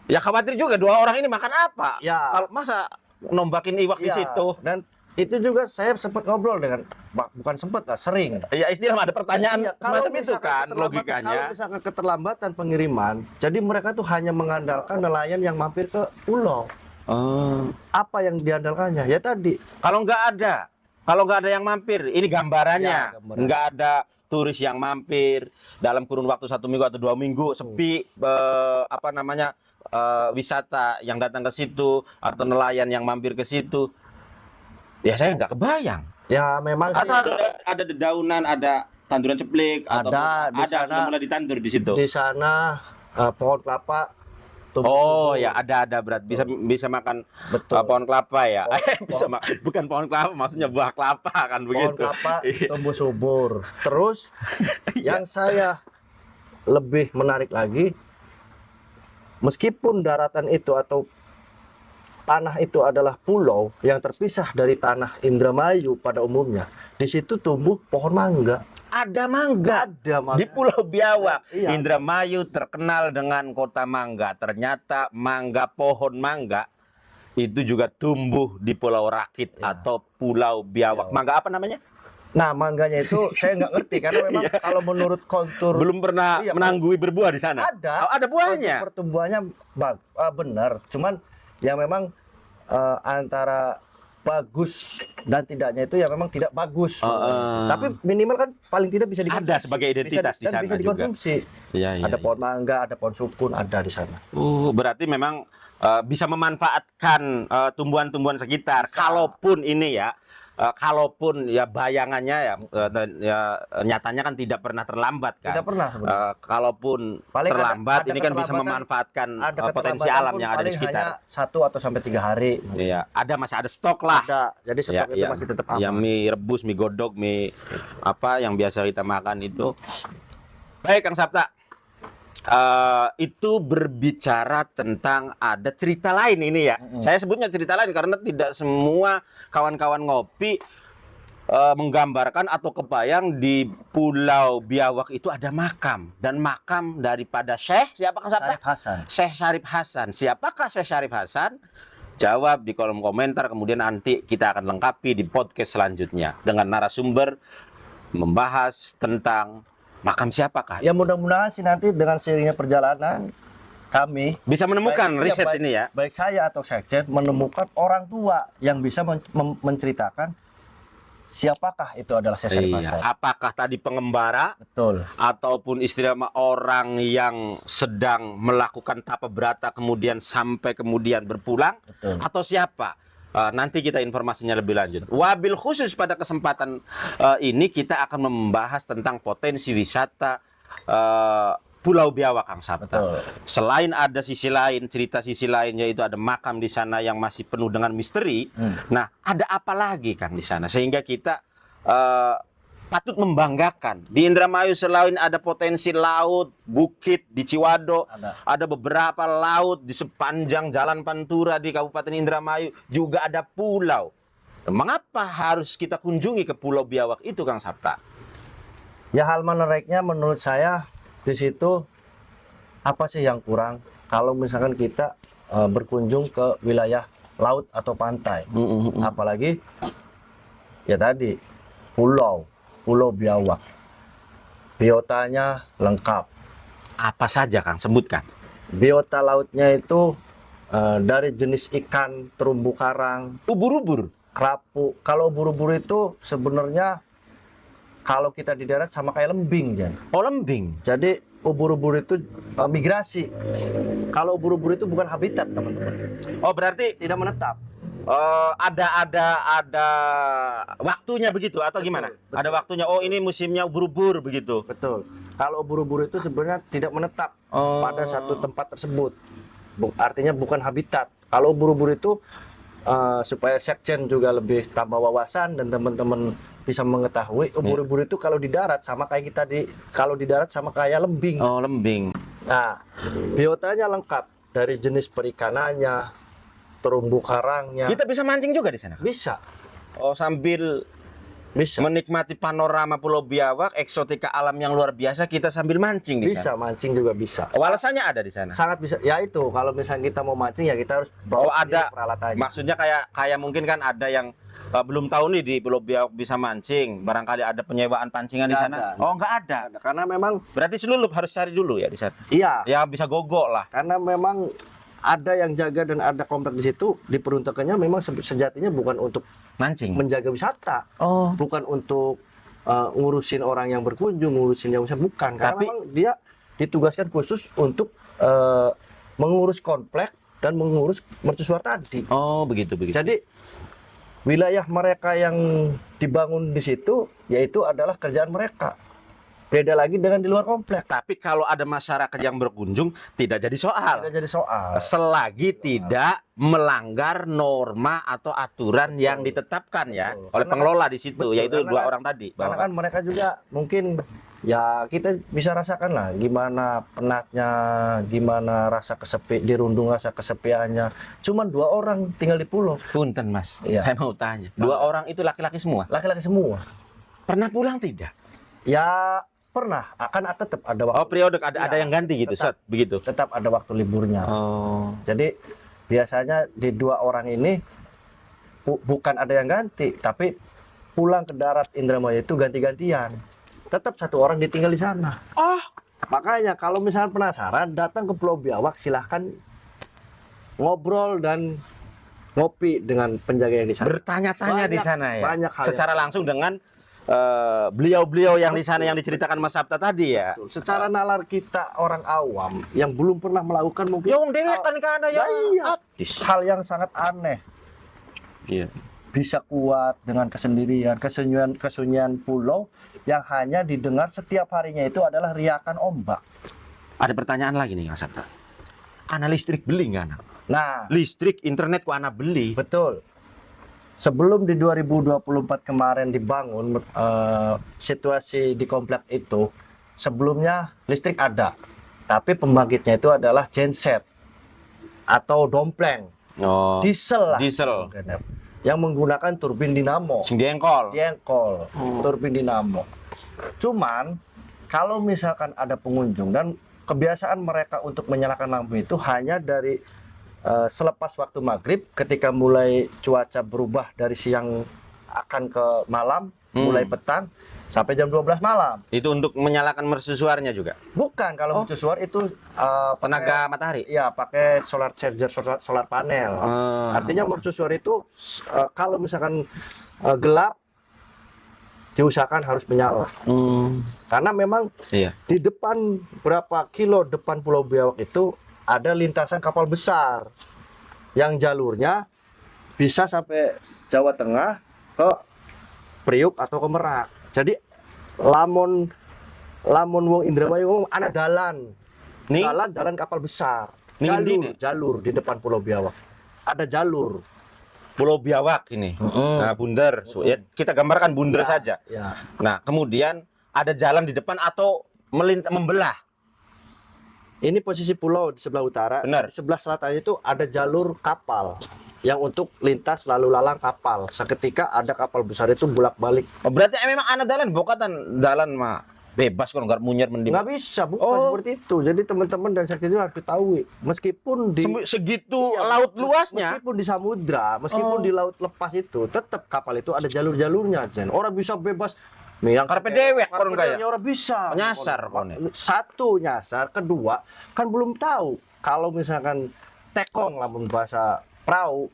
Ya khawatir juga 2 orang ini makan apa? Ya. Kalau masa nombakin iwak di Ya, situ. dan itu juga saya sempat ngobrol dengan bukan sempat lah, sering. Ya istilah ada pertanyaan Iya, kalau semacam itu misalkan kan keterlambatan- logikanya. Kalau misalkan keterlambatan pengiriman, jadi mereka tuh hanya mengandalkan nelayan yang mampir ke pulau. Apa yang diandalkannya? Ya tadi. Kalau nggak ada yang mampir, ini gambarannya. Ya, gambaran. Nggak ada turis yang mampir dalam kurun waktu 1 minggu atau 2 minggu sepi apa namanya wisata yang datang ke situ atau nelayan yang mampir ke situ. Ya saya nggak kebayang. Ya memang sih, Ada dedaunan, ada tanduran ceplik, Ada, di sana. sudah mulai ditandur di situ. di sana pohon kelapa tumbuh Oh subur. ya ada berat bisa makan Betul. pohon kelapa ya. Pohon- Bukan pohon kelapa, maksudnya buah kelapa kan Pohon begitu. kelapa Iya. tumbuh subur. Terus yang saya lebih menarik lagi, meskipun daratan itu atau tanah itu adalah pulau yang terpisah dari tanah Indramayu pada umumnya, di situ tumbuh pohon mangga. Ada mangga. Ada mangga. Di Pulau Biawak, Iya. Indramayu terkenal dengan kota mangga. Ternyata pohon mangga itu juga tumbuh di Pulau Rakit atau Pulau Biawak. Mangga apa namanya? Nah, mangganya itu saya nggak ngerti karena memang kalau menurut kontur Belum pernah Iya, menanggui berbuah di sana. ada. Oh, ada buahnya. Kontur pertumbuhannya benar, cuman ya memang antara bagus dan tidaknya itu ya memang tidak bagus. Tapi minimal kan paling tidak bisa dikonsumsi. Ada sebagai identitas di sana bisa juga. dikonsumsi. Iya, Ada pohon mangga, ada pohon sukun, ada di sana. Berarti memang bisa memanfaatkan tumbuhan-tumbuhan sekitar. Bisa. Kalaupun ini ya, kalaupun ya bayangannya ya nyatanya kan tidak pernah terlambat kan. Tidak pernah sebenarnya. Kalaupun Paling terlambat ada ini kan bisa keterlambatan- memanfaatkan Ada potensi keterlambatan alam pun yang ada di paling sekitar. hanya 1 atau sampai 3 hari. Iya, masih ada stok lah. Ada. Jadi stok itu Ya, masih tetap aman. ya mie rebus, mie godok, mie apa yang biasa kita makan itu. Baik, Kang Sabta. Itu berbicara tentang ada cerita lain ini ya. Saya sebutnya cerita lain karena tidak semua kawan-kawan ngopi menggambarkan atau kebayang di Pulau Biawak itu ada makam, dan makam daripada Syekh siapa, Kang Sabta? Syarif Hasan. Syekh Syarif Hasan. Siapakah Syekh Syarif Hasan? Jawab di kolom komentar, kemudian nanti kita akan lengkapi di podcast selanjutnya dengan narasumber membahas tentang makam siapakah. Ya mudah-mudahan sih nanti dengan seiringnya perjalanan kami bisa menemukan baik- riset baik- ini ya. baik saya atau sekjen menemukan orang tua yang bisa menceritakan siapakah itu adalah Cesar Iya. Pasar. Apakah tadi pengembara Betul. ataupun istilah orang yang sedang melakukan tapa berata kemudian sampai kemudian berpulang, Betul. atau siapa? Nanti kita informasinya lebih lanjut. Wabil khusus pada kesempatan ini kita akan membahas tentang potensi wisata Pulau Biawak, Kang Sabta. Betul. Selain ada sisi lain, cerita sisi lain, yaitu ada makam di sana yang masih penuh dengan misteri. Nah, ada apa lagi, Kang, di sana sehingga kita patut membanggakan. Di Indramayu selain ada potensi laut, bukit di Ciwado, ada beberapa laut di sepanjang Jalan Pantura di Kabupaten Indramayu, juga ada pulau. Mengapa harus kita kunjungi ke Pulau Biawak itu, Kang Sabta? Ya, hal menariknya menurut saya di situ apa sih yang kurang kalau misalkan kita berkunjung ke wilayah laut atau pantai, apalagi ya tadi Pulau Biawak, biotanya lengkap. Apa saja, Kang? Sebutkan. Biota lautnya itu dari jenis ikan terumbu karang, Ubur-ubur. kerapu. Kalau ubur-ubur itu sebenarnya kalau kita di darat sama kayak lembing, Jan. Oh, lembing. Jadi ubur-ubur itu migrasi. Kalau ubur-ubur itu bukan habitat, teman-teman. Oh, berarti Tidak menetap. ada waktunya begitu atau gimana? Betul. Ada waktunya. Oh, ini musimnya ubur-ubur begitu. Betul. Kalau ubur-ubur itu sebenarnya tidak menetap Oh. pada satu tempat tersebut. Artinya bukan habitat. Kalau ubur-ubur itu supaya sekjen juga lebih tambah wawasan dan teman-teman bisa mengetahui, ubur-ubur itu kalau di darat sama kayak kalau di darat sama kayak lembing. Oh, lembing. Nah, biotanya lengkap dari jenis perikanannya, terumbu karangnya. Kita bisa mancing juga di sana. Bisa, Oh, sambil bisa. menikmati panorama Pulau Biawak, eksotika alam yang luar biasa, kita sambil mancing di Bisa sana. mancing juga bisa. Oh, alasannya ada di sana. Sangat bisa. Ya itu, kalau misalnya kita mau mancing ya kita harus Oh, bawa sendiri ada. peralatannya. Maksudnya kayak mungkin kan ada yang belum tahu nih di Pulau Biawak bisa mancing. Barangkali ada penyewaan pancingan di Nggak sana. ada. Oh, nggak ada. Karena memang Berarti seluruh harus cari dulu ya di sana. iya, Ya bisa gogok lah. karena memang ada yang jaga dan ada komplek di situ, diperuntukkannya memang sejatinya bukan untuk Mancing. menjaga wisata, Oh. bukan untuk ngurusin orang yang berkunjung, ngurusin yang wisata, bukan. Karena Tapi- memang dia ditugaskan khusus untuk mengurus komplek dan mengurus mercusuar tadi. Oh, begitu. Jadi wilayah mereka yang dibangun di situ yaitu adalah kerjaan mereka. Beda lagi dengan di luar komplek. Tapi kalau ada masyarakat yang berkunjung tidak jadi soal. Tidak jadi soal. Selagi tidak melanggar norma atau aturan yang ditetapkan ya Betul. oleh Karena pengelola di situ, betul, yaitu karena dua kan- orang tadi. Karena Bahwa- kan mereka juga mungkin ya kita bisa rasakan lah gimana penatnya, gimana rasa dirundung rasa kesepiannya. Cuman 2 orang tinggal di pulau, Punten Mas, Iya. saya mau tanya. 2 orang itu laki-laki semua. laki-laki semua. Pernah pulang tidak? Ya pernah, akan tetap ada waktu. Oh, periode ada Iya, yang ganti gitu, tetap. set begitu. Tetap ada waktu liburnya. Oh. Jadi biasanya di 2 orang ini bukan ada yang ganti, tapi pulang ke darat Indramayu itu ganti-gantian. Tetap 1 orang ditinggal di sana. Oh, Makanya kalau misalnya penasaran, datang ke Pulau Biawak, silahkan ngobrol dan ngopi dengan penjaga yang di sana. bertanya-tanya di Banyak- sana ya. banyak hal Secara langsung dengan beliau-beliau yang di sana yang diceritakan Mas Sabta tadi ya. Betul. Secara nalar kita orang awam yang belum pernah melakukan mungkin Yung dewek kan kana ya. iya. Atis. hal yang sangat aneh. Iya. Bisa kuat dengan kesendirian, kesunyian pulau yang hanya didengar setiap harinya itu adalah riakan ombak. Ada pertanyaan lagi nih Mas Sabta. Ana listrik beli nggak anak? Nah, Listrik internet ku ana beli. betul. Sebelum di 2024 kemarin dibangun situasi di komplek itu, sebelumnya listrik ada, tapi pembangkitnya itu adalah genset atau dompleng, Oh. diesel lah, Diesel. yang menggunakan turbin dinamo. Sing diengkol. Jengkol, turbin dinamo. Cuman kalau misalkan ada pengunjung dan kebiasaan mereka untuk menyalakan lampu itu hanya dari selepas waktu maghrib, ketika mulai cuaca berubah dari siang akan ke malam, mulai petang sampai jam 12 malam. Itu untuk menyalakan mercusuarnya juga. Bukan, kalau mercusuar itu Tenaga matahari. ya pakai solar charger, solar panel. Artinya mercusuar itu kalau misalkan gelap diusahakan harus menyala. Karena memang Iya. di depan berapa kilo depan Pulau Biawak itu ada lintasan kapal besar yang jalurnya bisa sampai Jawa Tengah ke Priuk atau ke Merak. Jadi lamun wong Indramayu ana dalan. Nih? Jalan kapal besar. Nih, Jalur di depan Pulau Biawak. Ada jalur. Pulau Biawak ini. Nah, bundar. So, ya, kita gambarkan bundar saja. Ya. Nah, kemudian ada jalan di depan atau membelah. Ini posisi pulau di sebelah utara. Benar. Di sebelah selatan itu ada jalur kapal yang untuk lintas lalu lalang kapal. Seketika ada kapal besar itu bolak-balik. Oh, berarti memang ana dalan bokatan dalan mah bebas kalau nggak munyer mending. Nggak bisa, bukan seperti itu. Jadi teman-teman dan sakti itu harus ketahui. Meskipun di Segitu laut luasnya. meskipun di samudra, meskipun di laut lepas itu, tetap kapal itu ada jalur-jalurnya, Jen. Orang bisa bebas. Nih yang Karpe dewek koron kaya. orang bisa. Nyasar kon. Satu nyasar, kedua kan belum tahu kalau misalkan tekong lah bahasa perahu,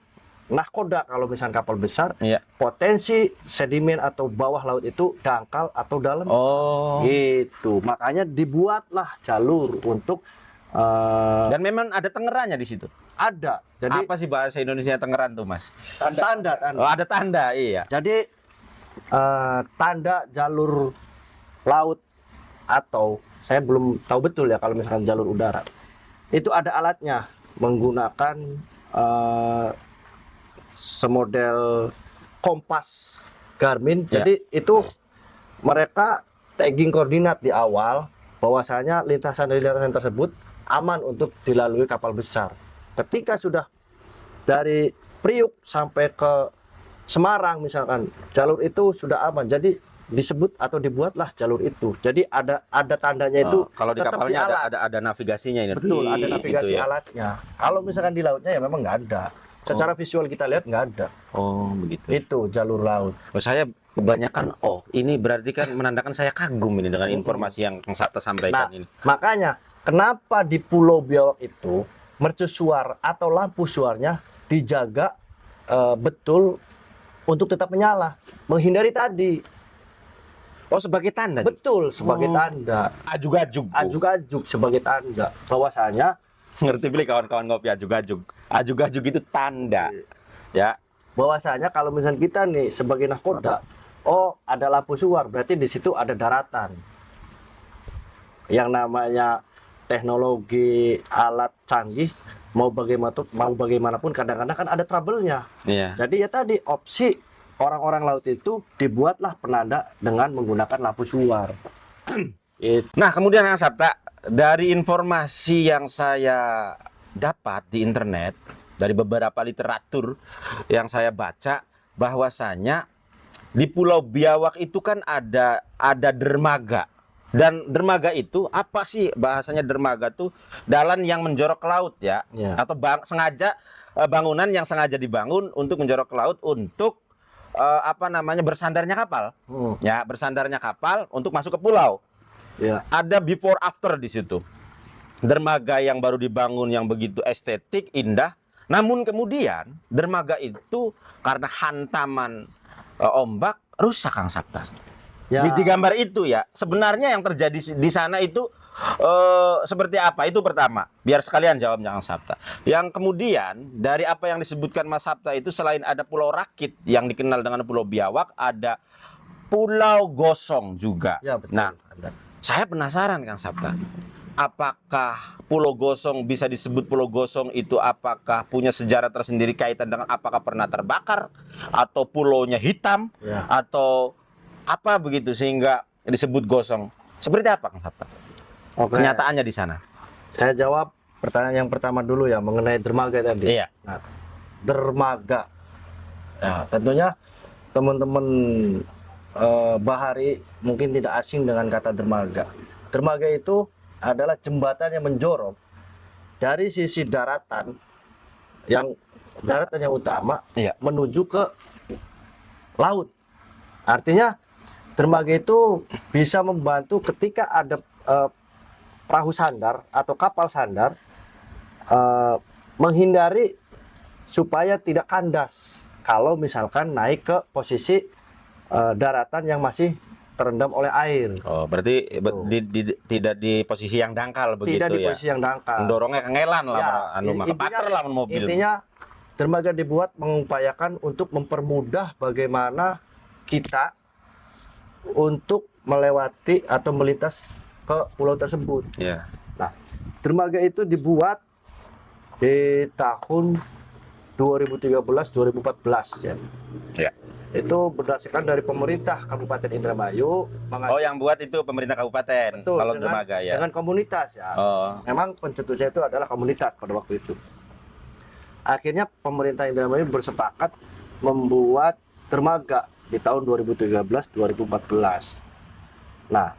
nahkoda kalau misalkan kapal besar, Iya. potensi sedimen atau bawah laut itu dangkal atau dalam. Oh. Gitu. Makanya dibuatlah jalur untuk Dan memang ada tengerannya di situ. ada. Jadi Apa sih bahasa Indonesia tengeran tuh, Mas? tanda. Oh, ada tanda, iya. Jadi tanda jalur laut atau saya belum tahu betul ya kalau misalkan jalur udara. Itu ada alatnya menggunakan semodel kompas Garmin. Ya. Jadi itu mereka tagging koordinat di awal bahwasanya lintasan dari lintasan tersebut aman untuk dilalui kapal besar. Ketika sudah dari Priuk sampai ke Semarang misalkan, jalur itu sudah aman. Jadi disebut atau dibuatlah jalur itu. Jadi ada tandanya itu. Kalau di tetap kapalnya alat. ada navigasinya ini. Betul, ada navigasi gitu ya. alatnya. Kalau misalkan di lautnya ya memang nggak ada. Secara visual kita lihat nggak ada. Oh, begitu. Itu jalur laut. Oh, saya kebanyakan ini berarti kan menandakan saya kagum ini dengan informasi yang Sabta sampaikan ini. Makanya kenapa di Pulau Biawak itu mercusuar atau lampu suarnya dijaga betul untuk tetap menyala, menghindari tadi. Oh, sebagai tanda. Betul, sebagai tanda. Ajug-ajug. Ajuk-ajuk sebagai tanda bahwasanya Ngerti pilih kawan-kawan ngopi ajug-ajug. Ajug-ajug itu tanda. Ya. bahwasanya kalau misalnya kita nih sebagai nahkoda, oh ada lampu suar, berarti di situ ada daratan. Yang namanya teknologi alat canggih mau bagaimanapun kadang-kadang kan ada trouble-nya. Iya. Jadi ya tadi opsi orang-orang laut itu dibuatlah penanda dengan menggunakan lampu suar. Nah, kemudian Kang Sabta, dari informasi yang saya dapat di internet, dari beberapa literatur yang saya baca, bahwasanya di Pulau Biawak itu kan ada dermaga. Dan dermaga itu apa sih bahasanya dermaga tuh? Dalan yang menjorok ke laut ya. Ya. Atau sengaja bangunan yang sengaja dibangun untuk menjorok ke laut untuk bersandarnya kapal. Ya, bersandarnya kapal untuk masuk ke pulau. Ya. Ada before after di situ. Dermaga yang baru dibangun yang begitu estetik, indah. Namun kemudian dermaga itu karena hantaman ombak rusak, Kang Sabta. Ya. Di gambar itu ya, sebenarnya yang terjadi di sana itu seperti apa? Itu pertama. Biar sekalian jawabnya Kang Sabta. Yang kemudian dari apa yang disebutkan Mas Sabta itu, selain ada Pulau Rakit yang dikenal dengan Pulau Biawak, ada Pulau Gosong juga. Ya, betul. Nah, saya penasaran Kang Sabta, apakah Pulau Gosong bisa disebut Pulau Gosong itu apakah punya sejarah tersendiri kaitan dengan apakah pernah terbakar atau pulaunya hitam Ya. atau apa begitu sehingga disebut Gosong? Seperti apa Kang Sabta? Oke. Kenyataannya di sana. Saya jawab pertanyaan yang pertama dulu ya mengenai dermaga tadi. Iya. Nah, dermaga. Ya, tentunya teman-teman Bahari mungkin tidak asing dengan kata dermaga. Dermaga itu adalah jembatan yang menjorok dari sisi daratan yang utama Iya. menuju ke laut. Artinya dermaga itu bisa membantu ketika ada perahu sandar atau kapal sandar, menghindari supaya tidak kandas kalau misalkan naik ke posisi daratan yang masih terendam oleh air. Oh, berarti tidak di posisi yang dangkal begitu Tidak di ya. posisi yang dangkal. Mendorongnya kengelan lah, Ya, kepater lah mobil. Intinya dermaga dibuat mengupayakan untuk mempermudah bagaimana kita untuk melewati atau melintas ke pulau tersebut. Ya. Nah, dermaga itu dibuat di tahun 2013-2014 ya. Ya. Itu berdasarkan dari pemerintah Kabupaten Indramayu. Oh, yang buat itu pemerintah kabupaten. Betul, Kalau dengan, dermaga ya. dengan komunitas ya. Oh. Memang pencetusnya itu adalah komunitas pada waktu itu. Akhirnya pemerintah Indramayu bersepakat membuat dermaga di tahun 2013-2014. Nah,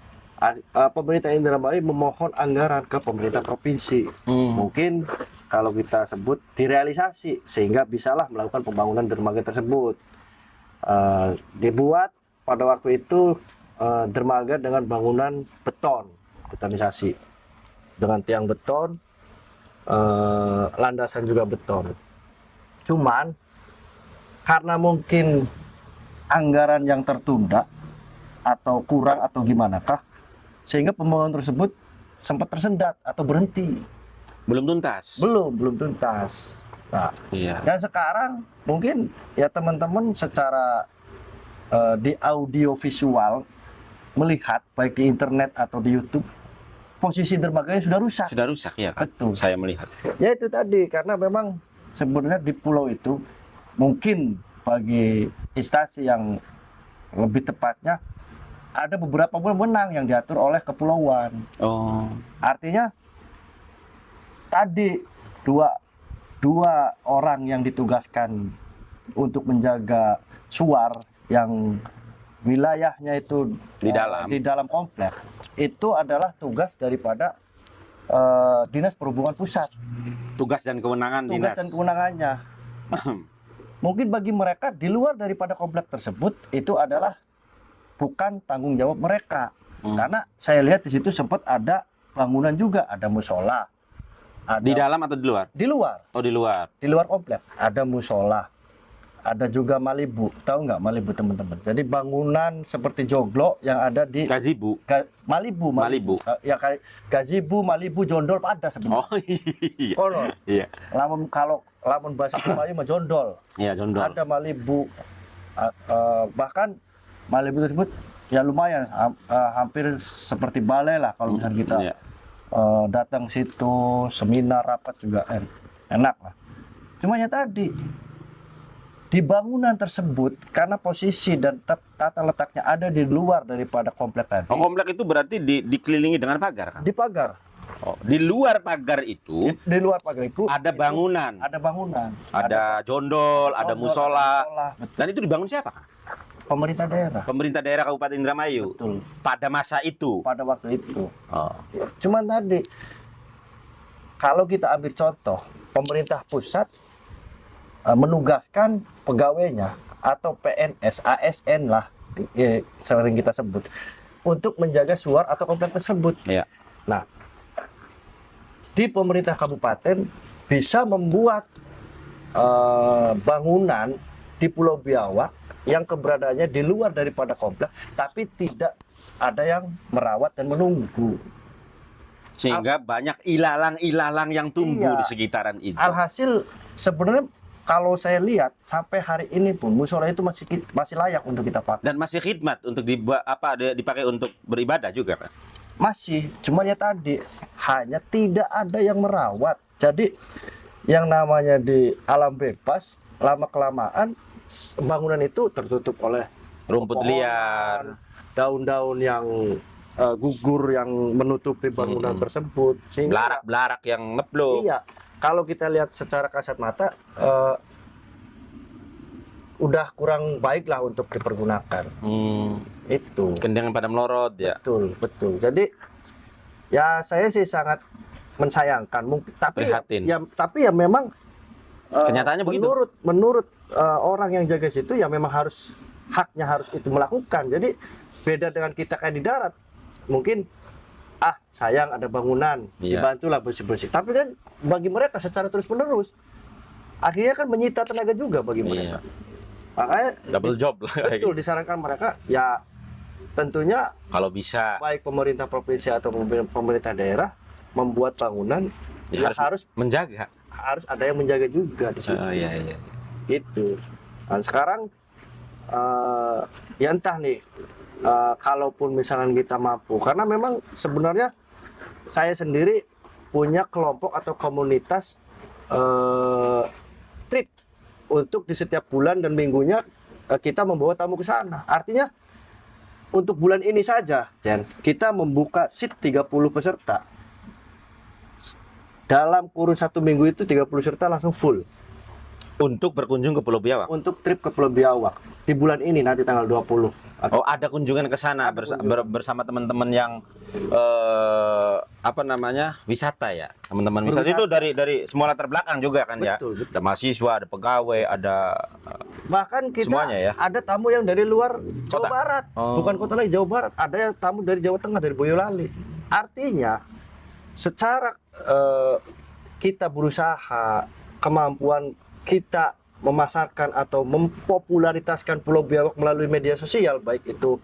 pemerintah Indramayu memohon anggaran ke pemerintah provinsi. Mungkin kalau kita sebut direalisasi sehingga bisalah melakukan pembangunan dermaga tersebut. Dibuat pada waktu itu dermaga dengan bangunan beton, betonisasi dengan tiang beton, landasan juga beton. Cuman karena mungkin anggaran yang tertunda atau kurang atau gimana kah, sehingga pembangunan tersebut sempat tersendat atau berhenti. Belum tuntas. Belum tuntas. Nah, iya. Dan sekarang mungkin ya teman-teman secara di audio visual melihat baik di internet atau di YouTube, posisi dermaganya sudah rusak. Sudah rusak ya, Kak? Betul. Saya melihat. Ya itu tadi, karena memang sebenarnya di pulau itu mungkin bagi instansi yang lebih tepatnya ada beberapa wewenang yang diatur oleh kepulauan. Oh. Artinya tadi dua orang yang ditugaskan untuk menjaga suar yang wilayahnya itu di dalam komplek itu adalah tugas daripada Dinas Perhubungan Pusat. Tugas dan kewenangan Tugas dan kewenangannya. Mungkin bagi mereka di luar daripada komplek tersebut itu adalah bukan tanggung jawab mereka. Karena saya lihat di situ sempat ada bangunan juga, ada musola. Di dalam atau di luar? Di luar. Oh, di luar. Di luar komplek ada musola. Ada juga Malibu. Tahu nggak Malibu teman-teman? Jadi bangunan seperti joglo yang ada di Gazebo. Malibu. Ya kayak gazebo, Malibu, jondol ada sebenarnya. Oh iya. Konon. Iya. Kalau lamun bahasa Melayu mah jondol. Iya, jondol. Ada Malibu. Bahkan Malibu tersebut ya lumayan hampir seperti balai lah kalau misalnya kita datang situ, seminar, rapat juga enak lah. Cuma ya tadi di bangunan tersebut karena posisi dan tata letaknya ada di luar daripada komplek tadi. Oh, komplek itu berarti dikelilingi dengan pagar kan? Di pagar. Oh, di luar pagar itu Di luar pagar itu ada bangunan. Ada bangunan. Ada jondol, ada musola. Betul. Dan itu dibangun siapa, Kak? Pemerintah daerah. Pemerintah daerah Kabupaten Indramayu. Betul. Pada masa itu. Pada waktu itu. Oh. Cuman tadi kalau kita ambil contoh, pemerintah pusat menugaskan pegawainya atau PNS, ASN lah, sering kita sebut, untuk menjaga suar atau komplek tersebut. Ya. Nah, di pemerintah kabupaten bisa membuat bangunan di Pulau Biawak yang keberadaannya di luar daripada komplek, tapi tidak ada yang merawat dan menunggu. Sehingga banyak ilalang-ilalang yang tumbuh di sekitaran itu. Alhasil sebenarnya kalau saya lihat sampai hari ini pun musola itu masih layak untuk kita pakai. Dan masih khidmat untuk dipakai untuk beribadah juga, Pak. Masih, cuman ya tadi hanya tidak ada yang merawat. Jadi yang namanya di alam bebas, lama kelamaan bangunan itu tertutup oleh rumput liar, daun-daun yang gugur yang menutupi bangunan tersebut, sehingga belarak-belarak yang ngeblok. Iya. Kalau kita lihat secara kasat mata udah kurang baik lah untuk dipergunakan. Itu. Kendangan pada melorot ya. Betul. Jadi ya saya sih sangat mensayangkan. Tapi ya memang kenyataannya begitu. Menurut orang yang jaga situ ya memang harus haknya harus itu melakukan. Jadi beda dengan kita kayak di darat, mungkin sayang ada bangunan, Iya. dibantulah bersih-bersih. Tapi kan bagi mereka secara terus-menerus akhirnya kan menyita tenaga juga bagi mereka. Makanya Double job lah. betul disarankan mereka ya tentunya Kalau bisa baik pemerintah provinsi atau pemerintah daerah membuat bangunan ya harus menjaga. ada yang menjaga juga di situ. Iya. Gitu. Dan sekarang ya entah nih kalaupun misalnya kita mampu, karena memang sebenarnya saya sendiri punya kelompok atau komunitas trip untuk di setiap bulan dan minggunya kita membawa tamu ke sana. Artinya untuk bulan ini saja, Jen, kita membuka seat 30 peserta. Dalam kurun 1 minggu itu 30 peserta langsung full. Untuk berkunjung ke Pulau Biawak. Untuk trip ke Pulau Biawak di bulan ini nanti tanggal 20. Oh, ada kunjungan ke sana bersama teman-teman yang wisata ya. Teman-teman wisata itu dari semua latar belakang juga kan ya. Betul. Ada mahasiswa, ada pegawai, ada Bahkan kita semuanya ya. ada tamu yang dari luar Jawa Kota? Barat. Oh. Bukan kota lagi, Jawa Barat. Ada yang tamu dari Jawa Tengah, dari Boyolali. Artinya secara kita berusaha, kemampuan kita memasarkan atau mempopularitaskan Pulau Biawak melalui media sosial, baik itu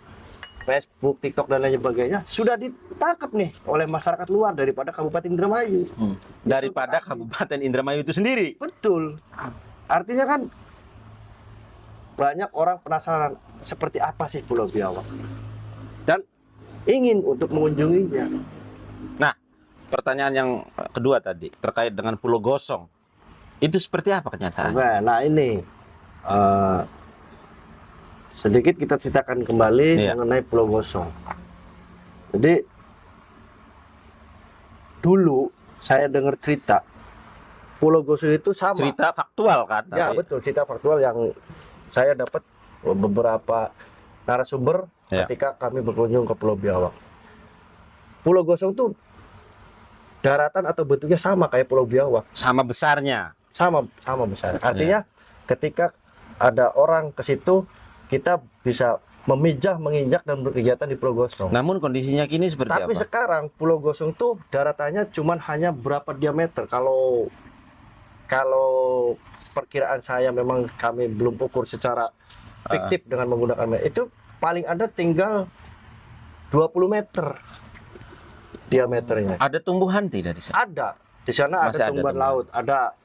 Facebook, TikTok dan lain sebagainya, sudah ditangkap nih oleh masyarakat luar daripada Kabupaten Indramayu. Daripada Kabupaten Indramayu itu sendiri. Betul. Artinya kan banyak orang penasaran seperti apa sih Pulau Biawak dan ingin untuk mengunjunginya. Nah, pertanyaan yang kedua tadi terkait dengan Pulau Gosong. Itu seperti apa kenyataan? Nah ini sedikit kita ceritakan kembali mengenai Pulau Gosong. Jadi dulu saya dengar cerita Pulau Gosong itu sama. Cerita faktual kan? Ya betul, cerita faktual yang saya dapat beberapa narasumber ketika kami berkunjung ke Pulau Biawak. Pulau Gosong tuh daratan atau bentuknya sama kayak Pulau Biawak. Sama besarnya. Sama besar. Artinya ketika ada orang ke situ, kita bisa memijah, menginjak dan berkegiatan di Pulau Gosong. Namun kondisinya kini seperti Tapi apa? sekarang Pulau Gosong tuh daratannya cuman hanya berapa diameter. Kalau perkiraan saya, memang kami belum ukur secara fiktif dengan menggunakan meter. Itu paling ada tinggal 20 meter diameternya. Ada tumbuhan tidak di sana? Ada. Di sana Masih ada tumbuhan ada laut, ada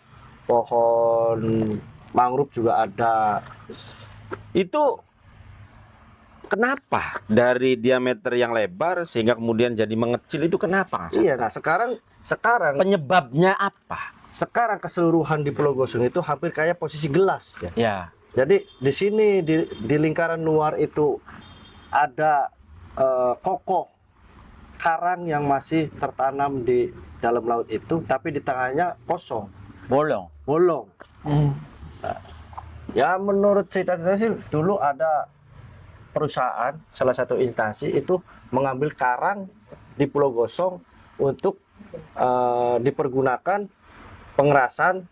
pohon mangrove juga ada. Itu kenapa dari diameter yang lebar sehingga kemudian jadi mengecil, itu kenapa? Iya, nah sekarang Penyebabnya apa? sekarang keseluruhan di Pulau Gosong itu hampir kayak posisi gelas ya. Ya. Jadi di sini di lingkaran luar itu ada kokoh karang yang masih tertanam di dalam laut itu, tapi di tengahnya kosong, Bolong. Nah, ya menurut cerita-cerita sih dulu ada perusahaan, salah satu instansi itu mengambil karang di Pulau Gosong untuk dipergunakan pengerasan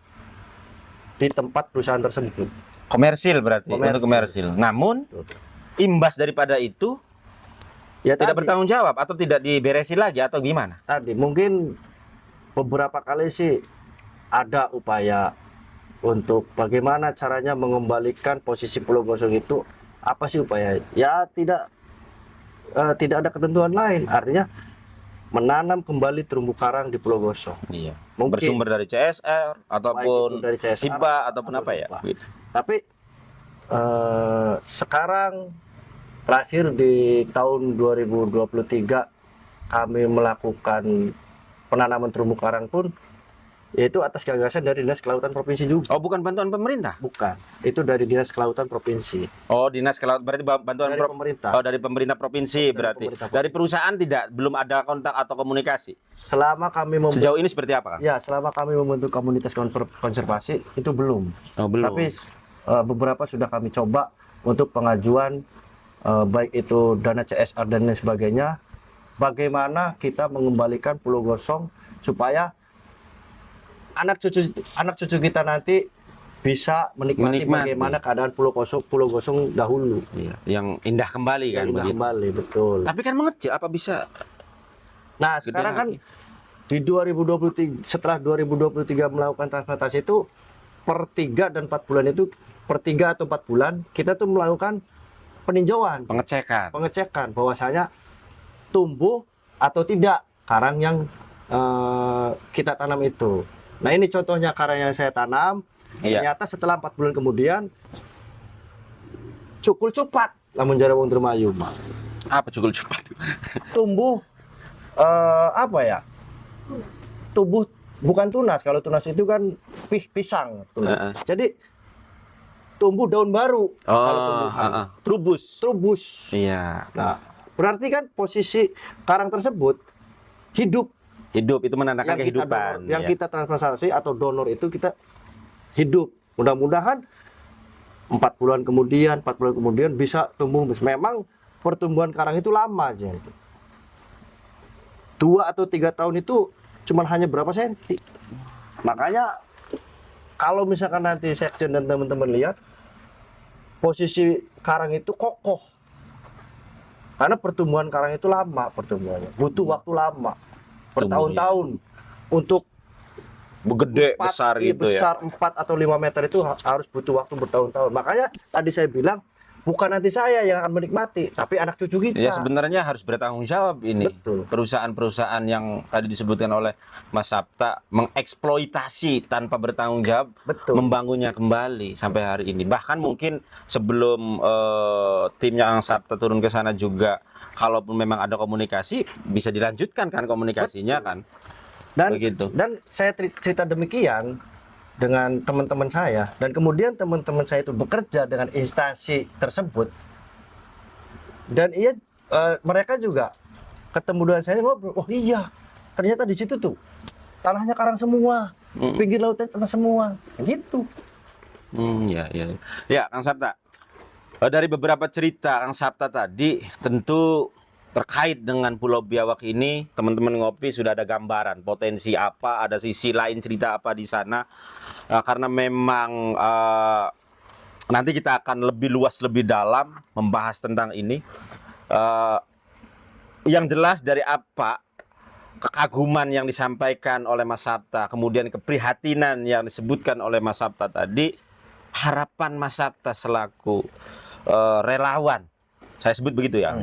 di tempat perusahaan tersebut. Komersil berarti, untuk komersil. Namun imbas daripada itu Ya tidak tadi, bertanggung jawab atau tidak diberesi lagi atau gimana? tadi mungkin beberapa kali sih ada upaya untuk bagaimana caranya mengembalikan posisi Pulau Gosong itu. Apa sih upaya? Ya tidak ada ketentuan lain. Artinya menanam kembali terumbu karang di Pulau Gosong. Iya. Mungkin Bersumber dari CSR ataupun dari CSR, HIPA ataupun apa ya? apa. Tapi sekarang terakhir di tahun 2023 kami melakukan penanaman terumbu karang pun yaitu atas gagasan dari Dinas Kelautan Provinsi juga. Oh, bukan bantuan pemerintah? Bukan, itu dari Dinas Kelautan Provinsi. Oh, Dinas Kelautan, berarti bantuan Dari pemerintah. Oh, dari pemerintah provinsi berarti. Dari perusahaan belum ada kontak atau komunikasi. Selama kami Sejauh ini seperti apa, Kang? Ya, selama kami membentuk komunitas konservasi itu belum. Oh, belum. Tapi beberapa sudah kami coba untuk pengajuan baik itu dana CSR dan lain sebagainya. Bagaimana kita mengembalikan Pulau Gosong supaya anak cucu kita nanti bisa menikmati bagaimana keadaan Pulau Gosong dahulu. Iya, yang indah kembali kan Indah begitu. kembali, betul. Tapi kan mengecil, apa bisa? Nah, sekarang kan di 2023, setelah 2023 melakukan transplantasi itu per 3 dan 4 bulan itu, per 3 atau 4 bulan kita tuh melakukan peninjauan, pengecekan bahwasanya tumbuh atau tidak karang yang kita tanam itu. Nah, ini contohnya karang yang saya tanam. Ternyata setelah 4 bulan kemudian cukul cepat lamun jare wong Indramayu mah. Apa cukul cepat? Tumbuh apa ya? Tumbuh bukan tunas. Kalau tunas itu kan pisang. Jadi tumbuh daun baru. Kalau tumbuhan. Trubus. Iya. Nah, berarti kan posisi karang tersebut hidup itu menandakan kehidupan. Yang kita transplantasi atau donor itu kita hidup. Mudah-mudahan 4 bulan kemudian bisa tumbuh. Memang pertumbuhan karang itu lama aja. 2 atau 3 tahun itu cuman hanya berapa senti. Makanya kalau misalkan nanti sekjen dan teman-teman lihat, posisi karang itu kokoh. Karena pertumbuhan karang itu lama pertumbuhannya. Butuh waktu lama. Bertahun-tahun untuk besar gitu ya. Besar 4 atau 5 meter itu harus butuh waktu bertahun-tahun. Makanya tadi saya bilang bukan nanti saya yang akan menikmati, tapi anak cucu kita. Ya sebenarnya harus bertanggung jawab ini. Betul. Perusahaan-perusahaan yang tadi disebutkan oleh Mas Sapta mengeksploitasi tanpa bertanggung jawab, membangunnya kembali sampai hari ini. Bahkan mungkin sebelum timnya Ang Sapta turun ke sana juga, kalaupun memang ada komunikasi, bisa dilanjutkan kan komunikasinya kan. Dan saya cerita demikian dengan teman-teman saya, dan kemudian teman-teman saya itu bekerja dengan instansi tersebut, dan mereka juga ketemu dengan saya, oh iya ternyata di situ tuh tanahnya karang semua, pinggir lautnya tanah semua, gitu. Ya, Kang Sapta, dari beberapa cerita Kang Sapta tadi, tentu terkait dengan Pulau Biawak ini, teman-teman ngopi sudah ada gambaran potensi apa, ada sisi lain cerita apa di sana. Karena memang nanti kita akan lebih luas, lebih dalam membahas tentang ini. Yang jelas dari apa kekaguman yang disampaikan oleh Mas Sapta, kemudian keprihatinan yang disebutkan oleh Mas Sapta tadi, harapan Mas Sapta selaku relawan, saya sebut begitu ya,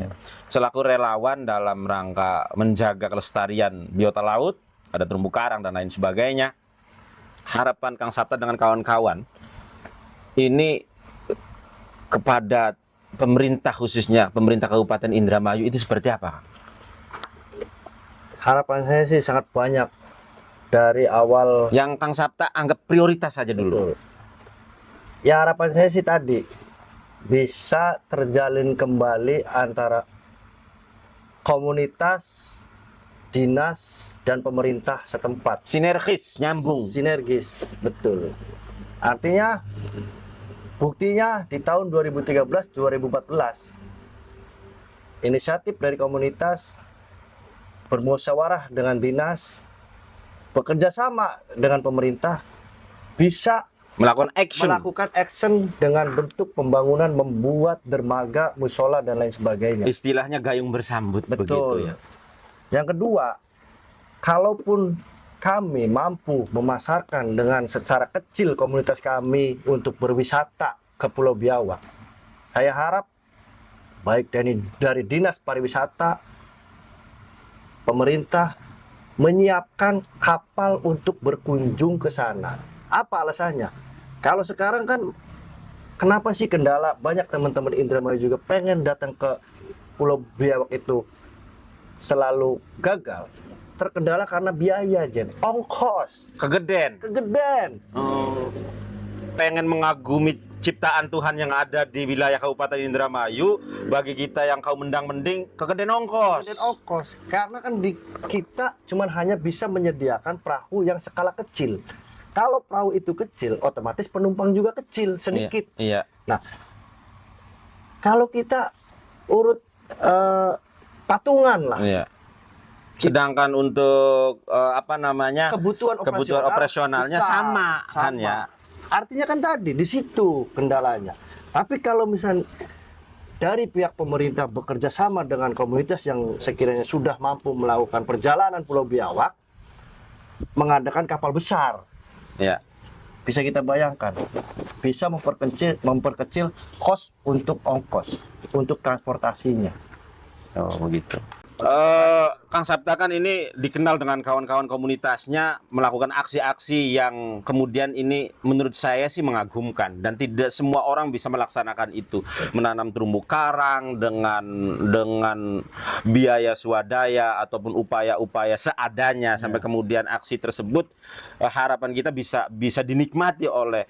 selaku relawan dalam rangka menjaga kelestarian biota laut, ada terumbu karang dan lain sebagainya. Harapan Kang Sapta dengan kawan-kawan ini kepada pemerintah, khususnya pemerintah Kabupaten Indramayu, itu seperti apa? Harapan saya sih sangat banyak dari awal. Yang Kang Sapta anggap prioritas saja dulu. Ya, harapan saya sih tadi bisa terjalin kembali antara komunitas, dinas, dan pemerintah setempat. Sinergis, nyambung. Sinergis, betul. Artinya, buktinya di tahun 2013-2014, inisiatif dari komunitas bermusyawarah dengan dinas, bekerja sama dengan pemerintah, bisa melakukan action dengan bentuk pembangunan, membuat dermaga, musola, dan lain sebagainya. Istilahnya gayung bersambut. Betul. Begitu ya. Yang kedua, kalaupun kami mampu memasarkan dengan secara kecil komunitas kami untuk berwisata ke Pulau Biawak, saya harap baik dari Dinas Pariwisata, pemerintah menyiapkan kapal untuk berkunjung ke sana. Apa alasannya? Kalau sekarang kan, kenapa sih kendala banyak teman-teman Indramayu juga pengen datang ke Pulau Biawak itu selalu gagal? Terkendala karena biaya, ongkos, kegeden. Pengen mengagumi ciptaan Tuhan yang ada di wilayah Kabupaten Indramayu, bagi kita yang kaum mendang-mending kegeden ongkos. Karena kan kita cuman hanya bisa menyediakan perahu yang skala kecil. Kalau perahu itu kecil, otomatis penumpang juga kecil, sedikit. Iya. Nah, kalau kita urut patungan lah. Iya. Sedangkan untuk kebutuhan operasionalnya sama kan ya. Artinya kan tadi di situ kendalanya. Tapi kalau misalnya dari pihak pemerintah bekerja sama dengan komunitas yang sekiranya sudah mampu melakukan perjalanan Pulau Biawak, mengadakan kapal besar, Ya. bisa kita bayangkan, bisa memperkecil kos untuk ongkos, untuk transportasinya. Oh, begitu. Kang Sapta kan ini dikenal dengan kawan-kawan komunitasnya melakukan aksi-aksi yang kemudian ini menurut saya sih mengagumkan, dan tidak semua orang bisa melaksanakan itu. Menanam terumbu karang dengan biaya swadaya ataupun upaya-upaya seadanya sampai kemudian aksi tersebut harapan kita bisa dinikmati oleh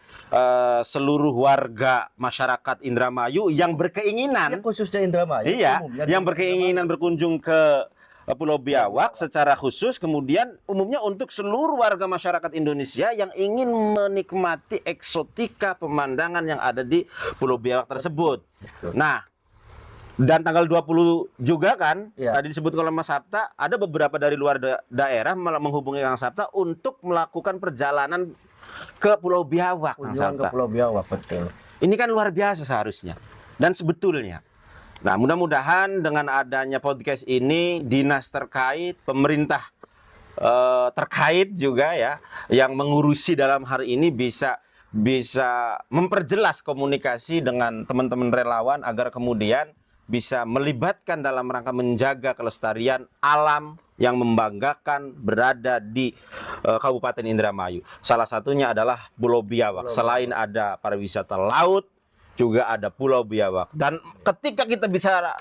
seluruh warga masyarakat Indramayu yang berkeinginan, Khususnya Indramayu. iya, umumnya yang di berkeinginan berkunjung ke Pulau Biawak secara khusus, kemudian umumnya untuk seluruh warga masyarakat Indonesia yang ingin menikmati eksotika pemandangan yang ada di Pulau Biawak tersebut. Nah, dan tanggal 20 juga kan, Ya. tadi disebut oleh Mas Sapta, ada beberapa dari luar daerah menghubungi Kang Sapta untuk melakukan perjalanan ke Pulau Biawak, Kang kunjungan ke Sapta. Pulau Biawak, betul. Ini kan luar biasa seharusnya. Dan sebetulnya, nah mudah-mudahan dengan adanya podcast ini, dinas terkait, pemerintah terkait juga ya, yang mengurusi dalam hari ini bisa memperjelas komunikasi dengan teman-teman relawan agar kemudian bisa melibatkan dalam rangka menjaga kelestarian alam yang membanggakan berada di Kabupaten Indramayu. Salah satunya adalah Pulau Biawak. Selain ada pariwisata laut, juga ada Pulau Biawak. Dan ketika kita bicara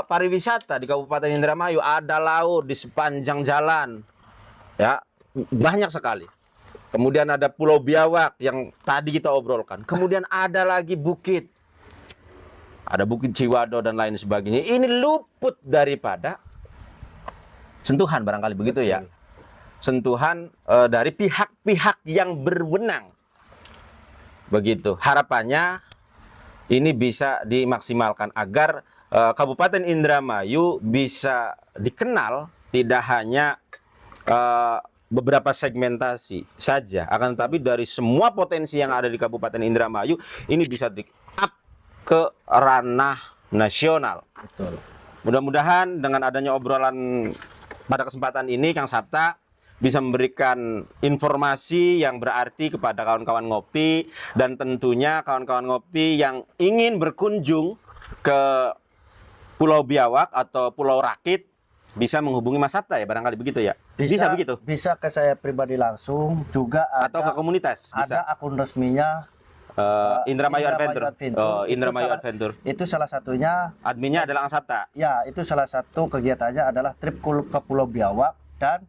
pariwisata di Kabupaten Indramayu, ada laut di sepanjang jalan, ya, banyak sekali. Kemudian ada Pulau Biawak yang tadi kita obrolkan. Kemudian ada lagi bukit, ada Bukit Ciwado dan lain sebagainya. Ini luput daripada sentuhan, barangkali begitu ya, sentuhan dari pihak-pihak yang berwenang. Begitu harapannya ini bisa dimaksimalkan agar Kabupaten Indramayu bisa dikenal tidak hanya beberapa segmentasi saja, akan tetapi dari semua potensi yang ada di Kabupaten Indramayu ini bisa di-up ke ranah nasional. Betul. Mudah-mudahan dengan adanya obrolan pada kesempatan ini, Kang Sapta bisa memberikan informasi yang berarti kepada kawan-kawan ngopi, dan tentunya kawan-kawan ngopi yang ingin berkunjung ke Pulau Biawak atau Pulau Rakit bisa menghubungi Mas Sapta ya, barangkali begitu ya. Bisa begitu. Bisa ke saya pribadi langsung, juga Atau ke komunitas bisa. ada akun resminya Indramayu Adventure. Oh, Indramayu Adventure. Itu salah satunya. Adminnya adalah Kang Sapta. Ya, itu salah satu kegiatannya adalah trip ke Pulau Biawak, dan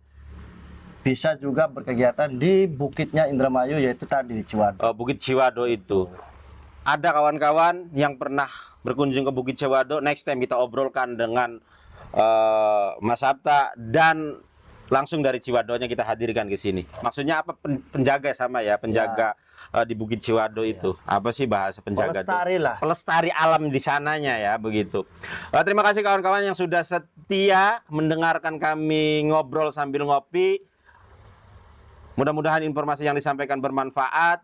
bisa juga berkegiatan di bukitnya Indramayu, yaitu tadi di Ciwado. Bukit Ciwado itu. Ada kawan-kawan yang pernah berkunjung ke Bukit Ciwado, next time kita obrolkan dengan Mas Sapta, dan langsung dari Ciwadonya kita hadirkan ke sini. Maksudnya apa, penjaga sama ya, penjaga di Bukit Ciwado itu. Apa sih bahasa penjaga itu? Pelestari lah. Pelestari alam di sananya ya, begitu. Terima kasih kawan-kawan yang sudah setia mendengarkan kami ngobrol sambil ngopi. Mudah-mudahan informasi yang disampaikan bermanfaat.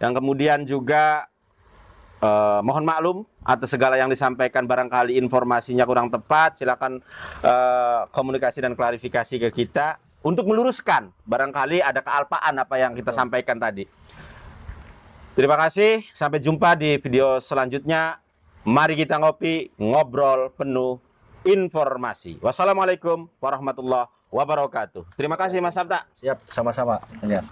Yang kemudian juga mohon maklum atas segala yang disampaikan, barangkali informasinya kurang tepat. Silakan komunikasi dan klarifikasi ke kita untuk meluruskan. Barangkali ada kealpaan apa yang kita sampaikan tadi. Terima kasih. Sampai jumpa di video selanjutnya. Mari kita ngopi, ngobrol penuh informasi. Wassalamualaikum warahmatullahi wabarakatuh. Terima kasih Mas Sapta. Siap, sama-sama. Ya.